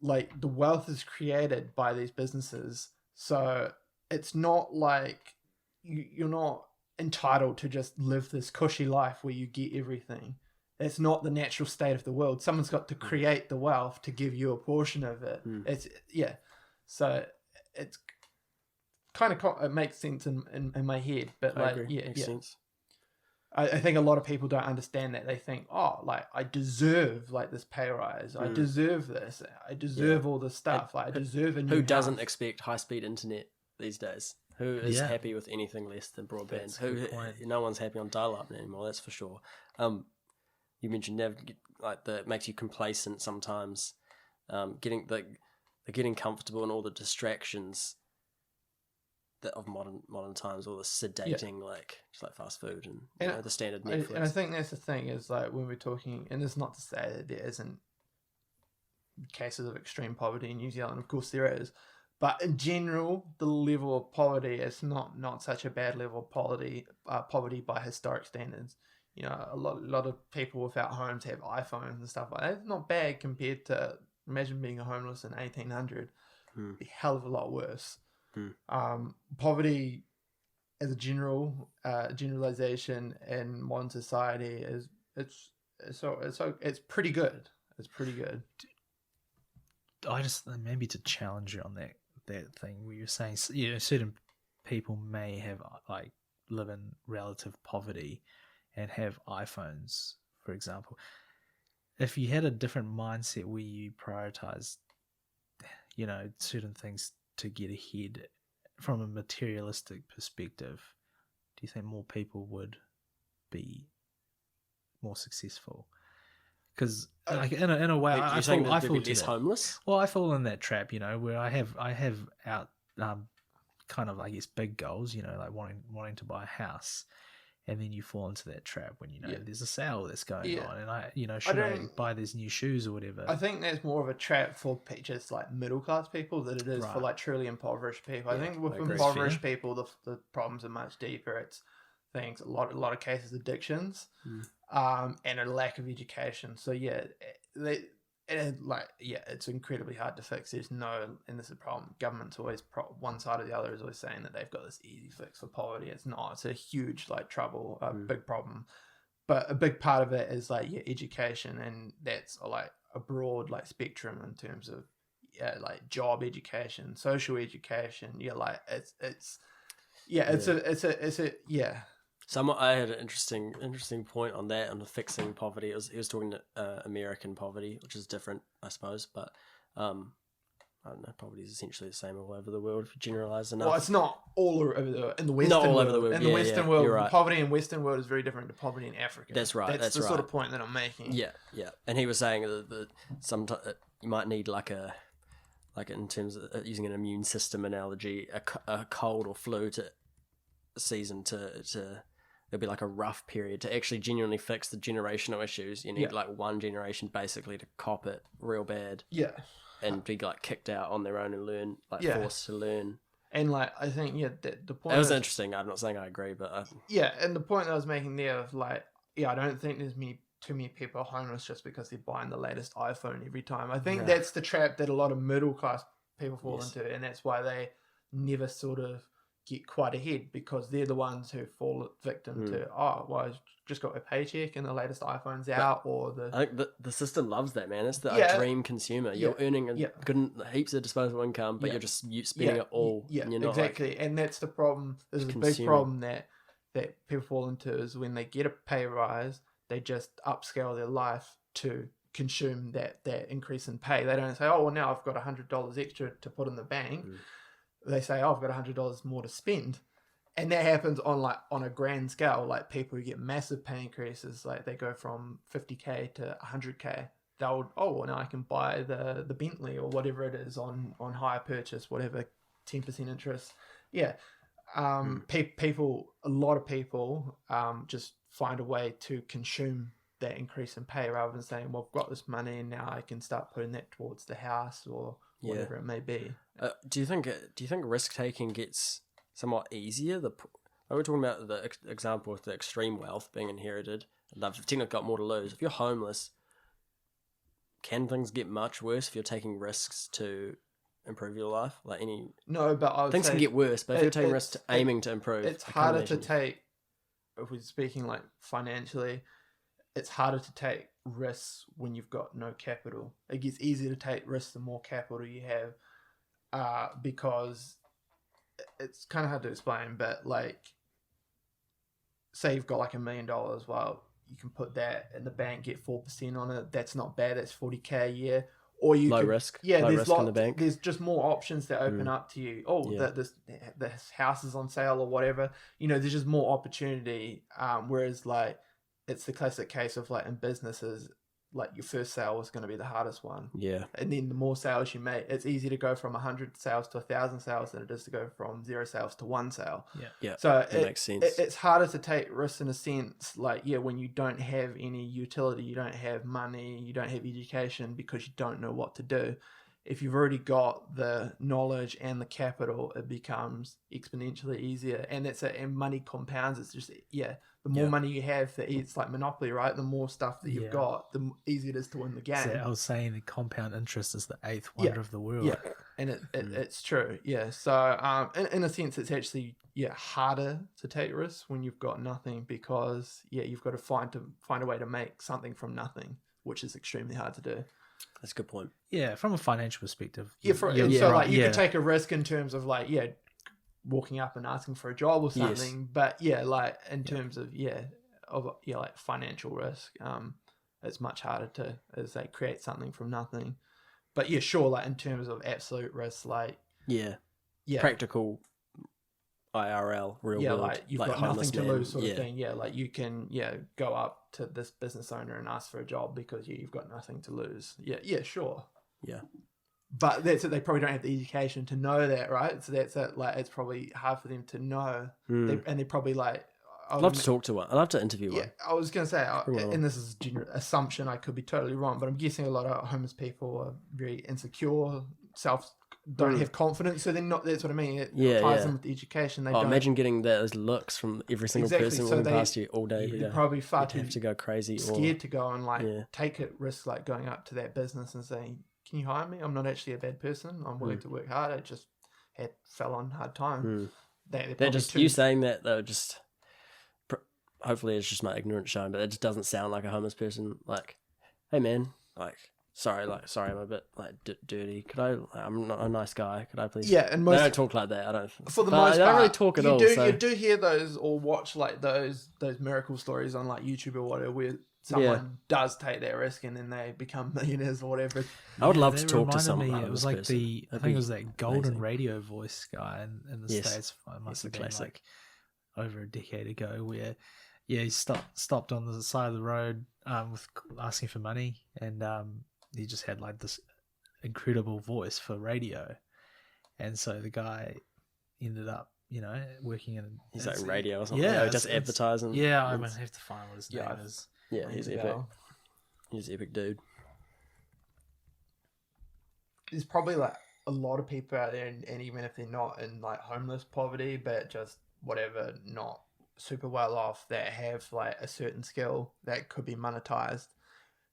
Like, the wealth is created by these businesses. So it's not like you're not entitled to just live this cushy life where you get everything. It's not the natural state of the world. Someone's got to create the wealth to give you a portion of it. So it's kind of, it makes sense in my head, but I agree. Makes sense. I think a lot of people don't understand that. They think, oh, like, I deserve like this pay rise. I deserve this. I deserve all this stuff. Like, I deserve a new Who doesn't house. expect high-speed internet these days? Who is happy with anything less than broadband? No one's happy on dial-up anymore, that's for sure. You mentioned like that makes you complacent sometimes. Getting comfortable and all the distractions of modern times, all the sedating, like just like fast food and the standard Netflix. And I think that's the thing, is like, when we're talking, and it's not to say that there isn't cases of extreme poverty in New Zealand, of course there is, but in general, the level of poverty is not such a bad level of poverty by historic standards. You know, a lot of people without homes have iPhones and stuff like that. It's not bad compared to, imagine being a homeless in 1800. It'd be a hell of a lot worse. Poverty as a generalization in modern society it's pretty good. It's pretty good. I just, maybe to challenge you on that that thing where you're saying, certain people may have like live in relative poverty and have iPhones, for example. If you had a different mindset where you prioritize, certain things to get ahead from a materialistic perspective, do you think more people would be more successful? Because like in a way, I think fall there'd be to less that. homeless. Well, I fall in that trap, where I have out kind of, I guess, big goals, like wanting to buy a house, and then you fall into that trap when there's a sale that's going on, and should I buy these new shoes or whatever? I think that's more of a trap for just like middle class people than it is for Right. like truly impoverished people. Yeah, I think with I agree. impoverished people, the problems are much deeper. It's things a lot of cases addictions, and a lack of education. So it's incredibly hard to fix. There's no, and this is a problem. Government's always one side or the other is always saying that they've got this easy fix for poverty. It's not. It's a huge trouble, big problem. But a big part of it is education, and that's a broad spectrum in terms of job education, social education. I had an interesting point on that, on the fixing poverty. He was talking to American poverty, which is different, I suppose, but I don't know, poverty is essentially the same all over the world if you generalise enough. Well, it's not all over in the Western world. Over the world. In the Western world, right. Poverty in Western world is very different to poverty in Africa. That's right. That's the sort of point that I'm making. Yeah. And he was saying that sometimes you might need in terms of using an immune system analogy, a cold or flu season to there'll be a rough period to actually genuinely fix the generational issues. You need one generation basically to cop it real bad. Yeah. And be kicked out on their own and learn, forced to learn. And the point. It was interesting. I'm not saying I agree, but and the point that I was making there of I don't think there's too many people are homeless just because they're buying the latest iPhone every time. I think that's the trap that a lot of middle class people fall into, and that's why they never sort of get quite ahead, because they're the ones who fall victim to I just got a paycheck and the latest iPhone's out, or I think the system loves that, man. It's the dream consumer. You're earning heaps of disposable income, but you're just spending it all. Yeah, and you're not exactly. And that's the problem. This is a big problem that people fall into, is when they get a pay rise, they just upscale their life to consume that increase in pay. They don't say, oh, well, now I've got $100 extra to put in the bank. They say, oh, I've got $100 more to spend. And that happens on a grand scale. People who get massive pay increases, they go from 50k to 100k. Now I can buy the Bentley or whatever it is on hire purchase, whatever, 10% interest. Yeah. A lot of people just find a way to consume that increase in pay rather than saying, well, I've got this money and now I can start putting that towards the house or whatever it may be. Do you think risk taking gets somewhat easier? We're talking about the example with the extreme wealth being inherited, and they've technically got more to lose. If you're homeless, can things get much worse if you're taking risks to improve your life? No, but I would things say can get worse. But if you're taking risks aiming to improve, it's harder to take. If we're speaking financially, it's harder to take risks when you've got no capital. It gets easier to take risks the more capital you have, because it's kind of hard to explain, but say you've got $1 million, well, you can put that in the bank, get 4% on it. That's not bad. That's 40k a year. Or you low risk. Yeah, low there's risk in the bank. There's just more options that open up to you. This house is on sale or whatever. There's just more opportunity. Whereas it's the classic case of in businesses, your first sale is going to be the hardest one. Yeah. And then the more sales you make, it's easy to go from 100 sales to 1,000 sales than it is to go from 0 sales to 1 sale. Yeah. Yeah. So that makes sense. It's harder to take risks in a sense, when you don't have any utility, you don't have money, you don't have education, because you don't know what to do. If you've already got the knowledge and the capital, it becomes exponentially easier. And and money compounds. It's just, the more money you have, it's like Monopoly, right? The more stuff that you've got, the easier it is to win the game. So I was saying the compound interest is the eighth wonder of the world. Yeah, and it's true. Yeah, so in a sense, it's actually harder to take risks when you've got nothing, because you've got to find a way to make something from nothing, which is extremely hard to do. That's a good point. Yeah, from a financial perspective. So like you yeah. could take a risk in terms of like walking up and asking for a job or something, but like in terms of like financial risk, it's much harder to, as they create something from nothing. But sure, like in terms of absolute risk, like practical IRL, real world, like you've got nothing to lose sort of thing. Like you can go up to this business owner and ask for a job because you've got nothing to lose. Sure. But that's it. They probably don't have the education to know that, right? So that's it. Like it's probably hard for them to know, and they're probably like, I'd love to talk to one. I'd love to interview one. I was going to say, and this is a general assumption, I could be totally wrong, but I'm guessing a lot of homeless people are very insecure, don't have confidence, so they're not. That's what I mean. It ties in with the education. They don't imagine getting those looks from every single person walking past you all day. You're probably far too have to go crazy, scared to go and take a risk, like going up to that business and saying, "Can you hire me? I'm not actually a bad person. I'm willing to work hard. I just fell on hard time." They're just you saying that though. Just hopefully it's just my ignorance showing, but it just doesn't sound like a homeless person. Like, hey man, like. Sorry, I'm a bit like dirty. I'm not a nice guy. Could I please? Yeah, and most they don't talk like that. I don't. For the most part, they don't really talk at all. You do hear those or watch like those miracle stories on like YouTube or whatever, where someone does take that risk and then they become millionaires or whatever. I would love to talk to someone. It was like I think it was that golden radio voice guy in the States. It must have been like over a decade ago, where he stopped on the side of the road with asking for money, and he just had like this incredible voice for radio, and so the guy ended up, working in. He's like radio or something. Yeah, just advertising. Yeah, I have to find what his name is. Yeah, he's epic. He's an epic dude. There's probably like a lot of people out there, and even if they're not in like homeless poverty, but just whatever, not super well off, that have like a certain skill that could be monetized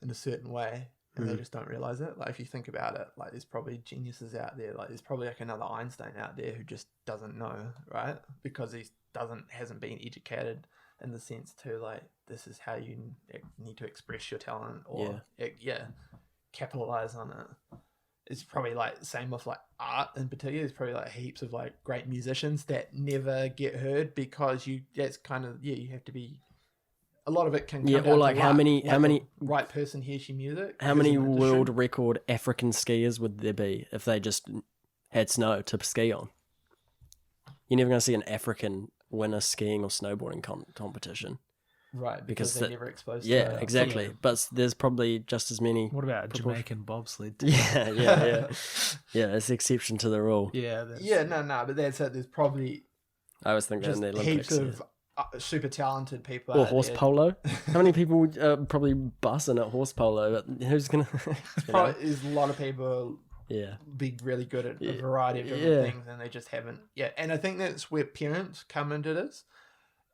in a certain way. And they just don't realize it. Like if you think about it, like there's probably geniuses out there. Like there's probably like another Einstein out there who just doesn't know, right? Because he hasn't been educated in the sense to like, this is how you need to express your talent or capitalize on it. It's probably like the same with like art in particular. There's probably like heaps of like great musicians that never get heard because you have to be. A lot of it can come or like how many right person hears your music. How many world record African skiers would there be if they just had snow to ski on? You're never going to see an African win a skiing or snowboarding competition, right? Because they're never exposed. to it. Exactly. Yeah. But there's probably just as many. What about Jamaican bobsled? Yeah. That's the exception to the rule. But that's it. There's probably. I was thinking in the Olympics. Heaps of super talented people. Or horse polo. How many people would probably busting at horse polo? But who's gonna? There's a lot of people. Be really good at a variety of different things, and they just haven't. And I think that's where parents come into this.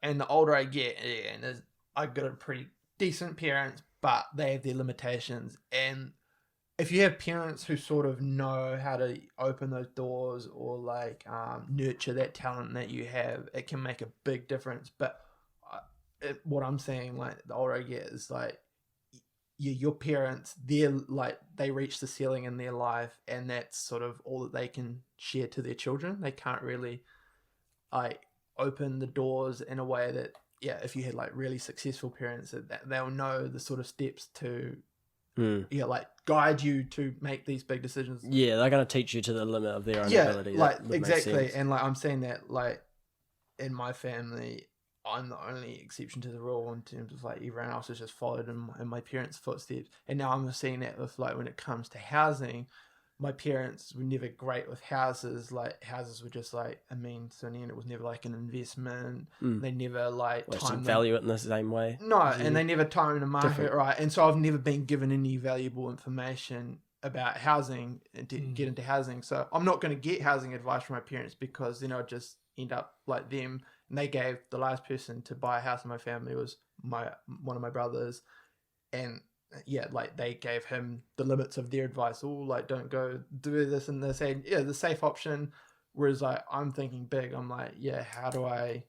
And the older I get, and I've got a pretty decent parents, but they have their limitations. And if you have parents who sort of know how to open those doors or like nurture that talent that you have, it can make a big difference. But what I'm saying, like the older I get, is like your parents, they reach the ceiling in their life, and that's sort of all that they can share to their children. They can't really like open the doors in a way that if you had like really successful parents, that they'll know the sort of steps to. Like guide you to make these big decisions. Yeah, they're going to teach you to the limit of their own ability. Like exactly, and like I'm saying that like in my family, I'm the only exception to the rule in terms of like everyone else has just followed in my parents' footsteps. And now I'm seeing that with like when it comes to housing, my parents were never great with houses. Like houses were just like a means to an end. It was never like an investment. They never like value it in the same way. No, and they never timed the market right. And so I've never been given any valuable information about housing and to get into housing. So I'm not going to get housing advice from my parents because then I'll just end up like them. And they gave the last person to buy a house in my family was one of my brothers, and like they gave him the limits of their advice. Oh, like don't go do this and this, and the safe option. Whereas like I'm thinking big. I'm like, how do I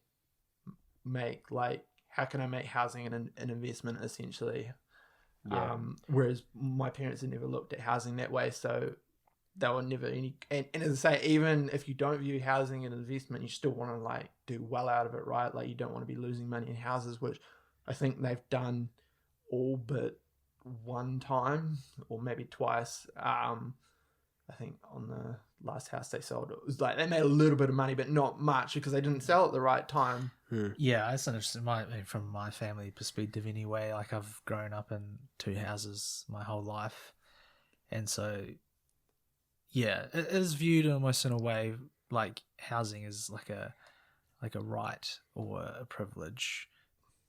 how can I make housing an investment essentially? Yeah. Whereas my parents had never looked at housing that way, so they were never any. And as I say, even if you don't view housing as an investment, you still want to like do well out of it, right? Like you don't want to be losing money in houses, which I think they've done all but one time or maybe twice. I think on the last house they sold, it was like they made a little bit of money, but not much because they didn't sell at the right time. Yeah, it's interesting. From my family perspective, anyway. Like I've grown up in 2 houses my whole life, and so yeah, it is viewed almost in a way like housing is like a right or a privilege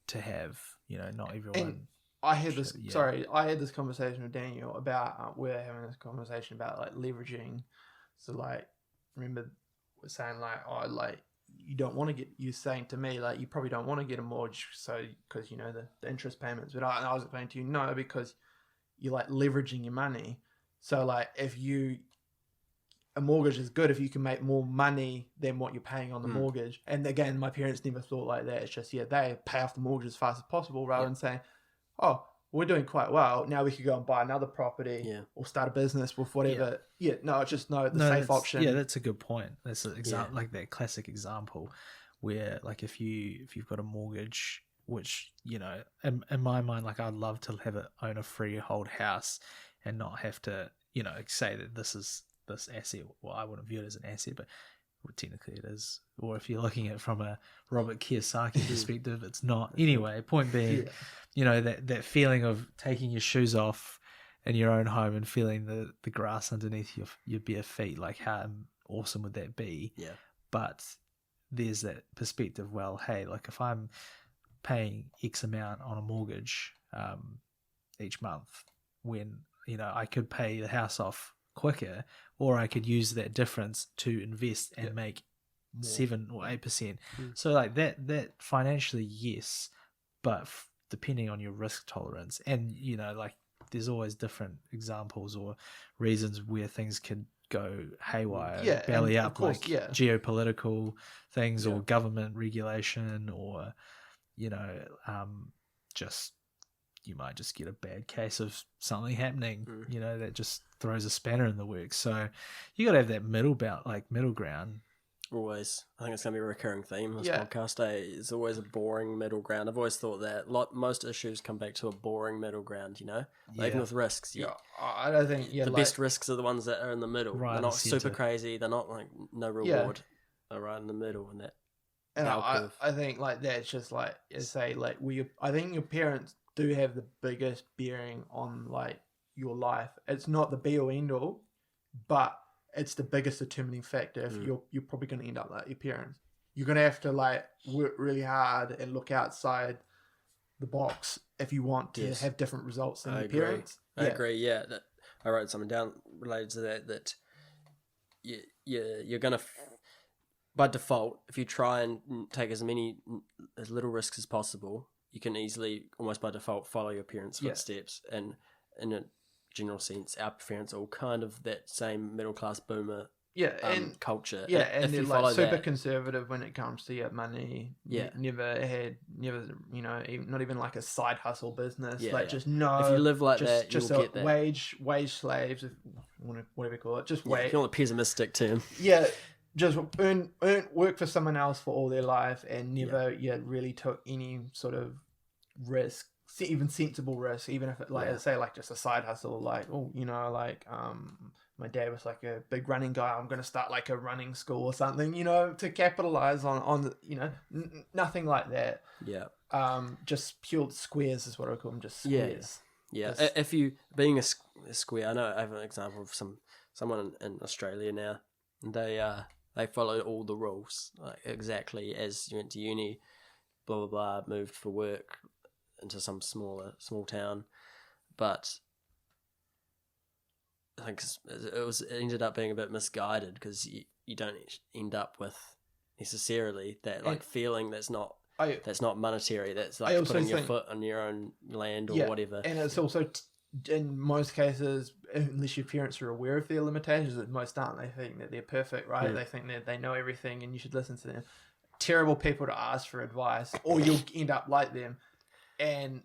to have. You know, not everyone. And I had this. Yeah. Sorry, I had this conversation with Daniel about we're having this conversation about like leveraging. So like, remember we're saying like, oh, like you don't want to get. You're saying to me like you probably don't want to get a mortgage, so because you know the interest payments. But I was explaining to you no, because you're like leveraging your money. So like if a mortgage is good if you can make more money than what you're paying on the mortgage. And again, my parents never thought like that. It's just they pay off the mortgage as fast as possible rather than saying, oh, we're doing quite well. Now we could go and buy another property or start a business with whatever. No, it's just the safe option. Yeah, that's a good point. That's an example, like that classic example where like if you've got a mortgage, which, you know, in my mind, like I'd love to own a freehold house and not have to, you know, say that this asset, well, I wouldn't view it as an asset, but technically it is. Or if you're looking at it from a Robert Kiyosaki perspective, it's not. Anyway, point being, you know, that feeling of taking your shoes off in your own home and feeling the grass underneath your bare feet, like how awesome would that be? Yeah. But there's that perspective, well, hey, like if I'm paying X amount on a mortgage each month, when, you know, I could pay the house off quicker, or I could use that difference to invest and make 7 or 8%. So like that financially, yes, but depending on your risk tolerance, and you know, like there's always different examples or reasons where things could go haywire, belly up, course, like geopolitical things or government regulation, or you know, just you might just get a bad case of something happening, you know, that just throws a spanner in the works. So you got to have that middle ground. Always. I think it's going to be a recurring theme in this podcast. It's always a boring middle ground. I've always thought that most issues come back to a boring middle ground, you know? Even with risks. I don't think... the best risks are the ones that are in the middle. Right, they're not super crazy. They're not like no reward. They're right in the middle. And that. And I think like that's just like, say, like I think your parents do have the biggest bearing on like your life. It's not the be all end all, but it's the biggest determining factor. If you're probably going to end up like your parents, you're going to have to like work really hard and look outside the box if you want to have different results than your parents. I agree. Yeah, I wrote something down related to that. That you're going to by default, if you try and take as little risks as possible, you can easily, almost by default, follow your parents' footsteps. And in a general sense, our parents are all kind of that same middle-class boomer culture. Yeah, and they're like super conservative when it comes to money. Yeah. Never, you know, not even like a side hustle business. Just no. If you live like that, just you'll get that. Wage slaves, whatever you call it. Just wait. If you want a pessimistic term. Yeah. Just work for someone else for all their life and never really took any sort of risk, even sensible risk, even if it say like just a side hustle, like, oh, you know, like my dad was like a big running guy, I'm going to start like a running school or something, you know, to capitalize on the, you know, nothing like that. Just pure squares is what I call them, just squares. If you being a square, I know I have an example of someone in Australia now, and they follow all the rules, like exactly as you went to uni, blah blah blah, moved for work into some small town, but I think it ended up being a bit misguided because you don't end up with necessarily that like feeling that's not monetary. That's like putting your foot on your own land or whatever. And it's also in most cases, unless your parents are aware of their limitations, that most aren't. They think that they're perfect, right? They think that they know everything and you should listen to them. Terrible people to ask for advice, or you'll end up like them. And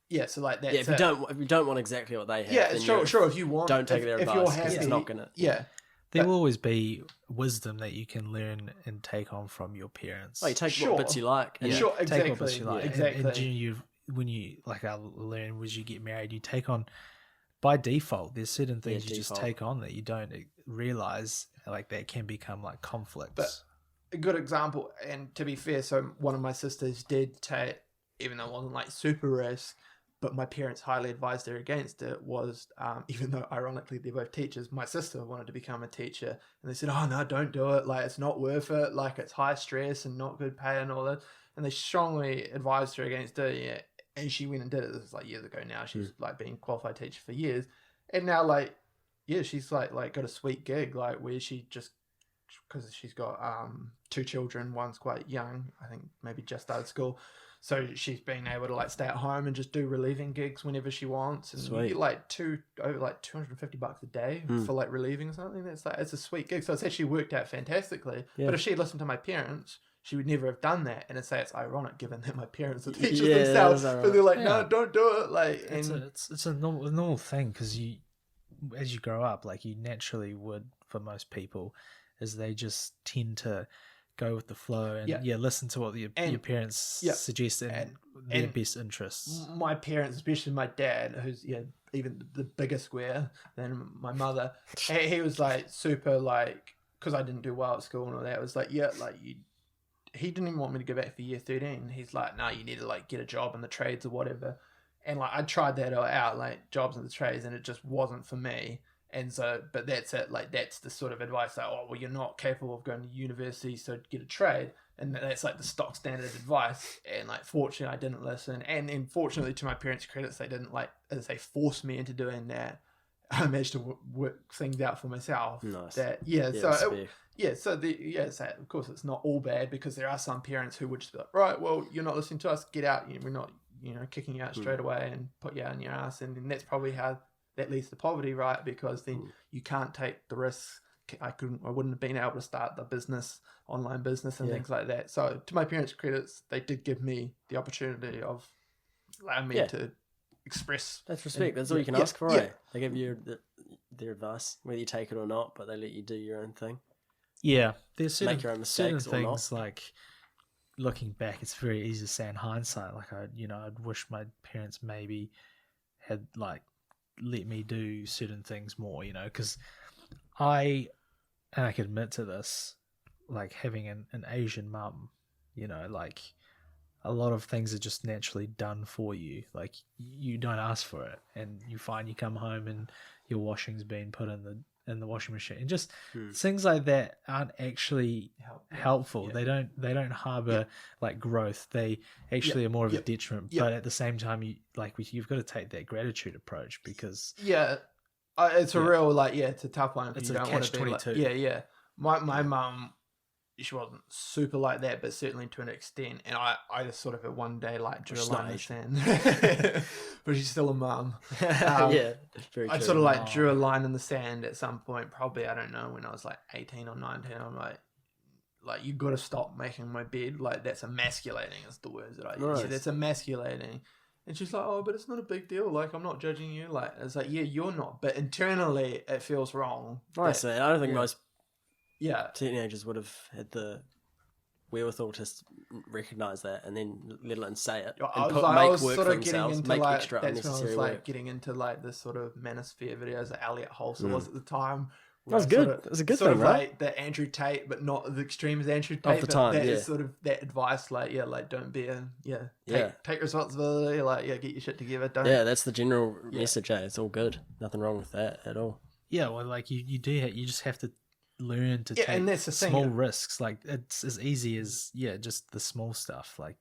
Yeah, so like that's Yeah, if you don't want exactly what they have, yeah, then sure. If you want, don't take their if advice you're 'cause happy, it's not gonna. yeah. There But- will always be wisdom that you can learn and take on from your parents. Oh, you take Sure. what bits you like. And Sure, Take what exactly. bits you like. Exactly. And when you like I learned was you get married, you take on by default. There's certain things you just default. take on that you don't realize like that can become like conflicts. But a good example, and to be fair, so one of my sisters did take, even though it wasn't like super risk, but my parents highly advised her against it, was even though ironically they're both teachers, my sister wanted to become a teacher, and they said, oh no, don't do it, like it's not worth it, like it's high stress and not good pay and all that, and they strongly advised her against it. Yeah, and she went and did it. This is like years ago now. She's like been a qualified teacher for years, and now like yeah, she's like got a sweet gig like where she just, because she's got 2 children, one's quite young, I think maybe just out of school, so she's been able to like stay at home and just do relieving gigs whenever she wants, and Sweet. you get like over like $250 a day for like relieving or something. That's like, it's a sweet gig, so it's actually worked out fantastically. Yeah. But if she listened to my parents, she would never have done that. And it's ironic given that my parents are teachers Yeah, it themselves, is but they're like, Yeah. no, don't do it. Like, it's and a normal thing because you, as you grow up, like you naturally would for most people, is they just tend to go with the flow and listen to what your parents suggest in their best interests. my parents, especially my dad, who's even the bigger square than my mother, he was like super like, because I didn't do well at school and all that, it was like he didn't even want me to go back for year 13. He's like, no, you need to like get a job in the trades or whatever. And like I tried that out, like jobs in the trades, and it just wasn't for me. And so, but that's it. Like that's the sort of advice that, oh well, you're not capable of going to university, so get a trade. And that's like the stock standard advice. And like, fortunately, I didn't listen. And then, fortunately, to my parents' credits, they didn't like, as they forced me into doing that. I managed to work things out for myself. Nice. So of course it's not all bad, because there are some parents who would just be like, right, well, you're not listening to us, get out. We're not, kicking you out straight away and put you out in your ass. And then that's probably how that leads to poverty, right? Because then you can't take the risks. I wouldn't have been able to start the business, online business and things like that. So to my parents' credits, they did give me the opportunity of allowing me to express. That's respect. That's all you can ask for, eh? They give you their advice, whether you take it or not, but they let you do your own thing. Yeah, there's certain, Make your own mistakes certain or things like looking back, it's very easy to say in hindsight. Like I'd wish my parents maybe had like let me do certain things more, because I can admit to this, like having an Asian mum, like a lot of things are just naturally done for you. Like you don't ask for it, and you find you come home and your washing's been put in the washing machine, and just things like that aren't actually helpful. Yeah. They don't harbor like growth. They actually are more of a detriment. But at the same time, you've got to take that gratitude approach, because it's a real it's a tough one. It's you a don't want to be catch-22. My mum, she wasn't super like that, but certainly to an extent. And I just sort of one day like drew a line in the sand. But she's still a mum. Very true. I sort of like drew a line in the sand at some point, probably, I don't know, when I was like 18 or 19. I'm like you got to stop making my bed. Like that's emasculating is the words that I use. Nice. Yeah, that's emasculating. And she's like, oh, but it's not a big deal. Like, I'm not judging you. Like, it's like, yeah, you're not. But internally, it feels wrong. Nice, man. I don't think most Yeah. teenagers would have had the wherewithal to recognize that and then let alone say it. I And was make work sort for of getting themselves, into make like, extra that's when I was unnecessary like work. getting into like this sort of manosphere videos that Elliot Holzer was at the time. That was good. That was a good sort thing, of right? like the Andrew Tate, but not the extreme as Andrew Tate. the but time, that yeah. is sort of that advice, like don't be take responsibility, like get your shit together. Don't. Yeah, that's the general message. It's all good. Nothing wrong with that at all. Yeah, well, like you just have to learn to take and that's the thing. small risks. Like it's as easy as just the small stuff. Like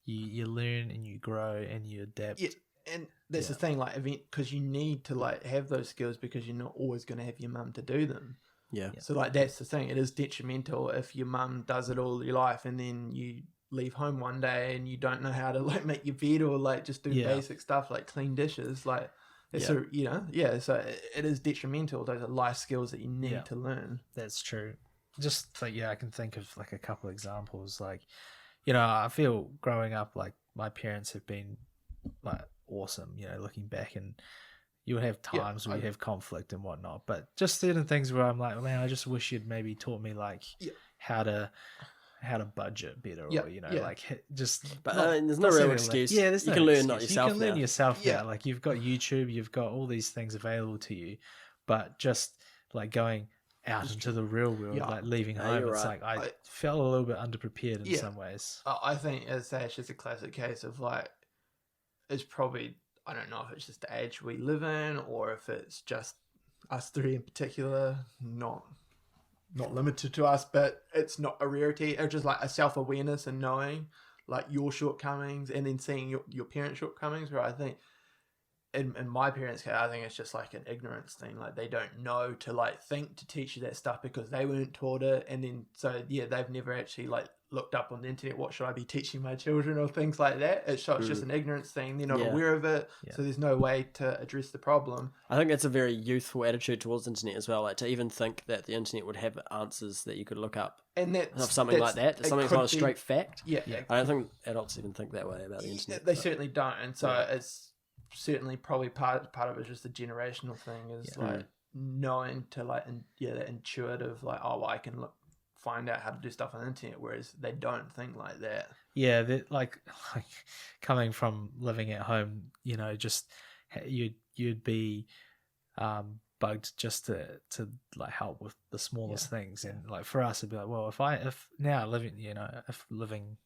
you learn and you grow and you adapt. Yeah, and that's the thing. Like, because you need to like have those skills, because you're not always going to have your mum to do them. Yeah. So like that's the thing. It is detrimental if your mum does it all your life and then you leave home one day and you don't know how to like make your bed or like just do basic stuff like clean dishes. Like it's so it is detrimental. Those are life skills that you need to learn. That's true. Just like I can think of like a couple examples. Like I feel growing up, like my parents have been like awesome, you know, looking back, and you would have Yeah, times where you have conflict and whatnot, but just certain things where I'm like, man, I just wish you'd maybe taught me like how to budget better, or you know, like just. But not- there's no not real saying excuse. Yeah, there's You no can learn excuse. not yourself You can learn now. yourself Yeah. now. Like you've got YouTube, you've got all these things available to you, but just like going out into the real world, like leaving home, you're it's right. like I felt a little bit underprepared in some ways. I think, as I say, it's just a classic case of like, it's probably, I don't know if it's just the age we live in, or if it's just us three in particular, not limited to us, but it's not a rarity. It's just like a self-awareness and knowing like your shortcomings, and then seeing your parents' shortcomings, where I think in my parents' case, I think it's just like an ignorance thing. Like they don't know to like think to teach you that stuff because they weren't taught it, and then so they've never actually like looked up on the internet, what should I be teaching my children, or things like that. It's just an ignorance thing. They're not aware of it, so there's no way to address the problem. I think that's a very youthful attitude towards the internet as well. Like to even think that the internet would have answers that you could look up, and that's of something like that. Something's not a straight fact. Yeah, I don't think adults even think that way about the internet. They certainly don't, and so it's certainly probably part of it is just a generational thing. Is like knowing to like that intuitive like, oh, well, I can find out how to do stuff on the internet, whereas they don't think like that. Yeah, like coming from living at home, you know, just you'd be bugged just to like help with the smallest things, and like for us it'd be like, well, if now living, you know, if living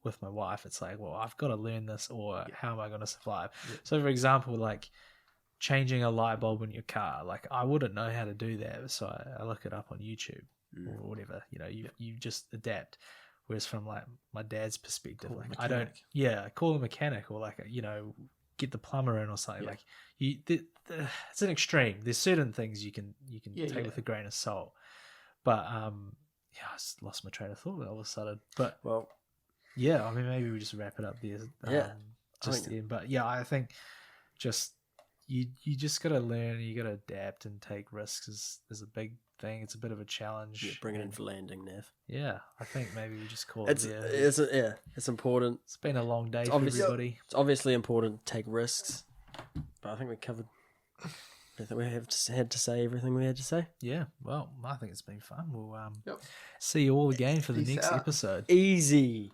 with my wife, it's like, well, I've got to learn this, or how am I going to survive? So for example, like changing a light bulb in your car, like I wouldn't know how to do that, so I look it up on YouTube or whatever, you know, you just adapt. Whereas from like my dad's perspective, like I don't call a mechanic, or like, you know, get the plumber in or something. Like it's an extreme. There's certain things you can take with a grain of salt, but I just lost my train of thought all of a sudden. But yeah, I mean, maybe we just wrap it up there. But yeah, I think just you just gotta learn, you gotta adapt and take risks is a big thing. It's a bit of a challenge. Yeah, bring it in for landing, Nev. Yeah, I think maybe we just call it's important. It's been a long day for everybody. It's obviously important to take risks, but I think we covered everything we had to say, everything we had to say. Yeah, well, I think it's been fun. We'll see you all again for the next episode. Easy.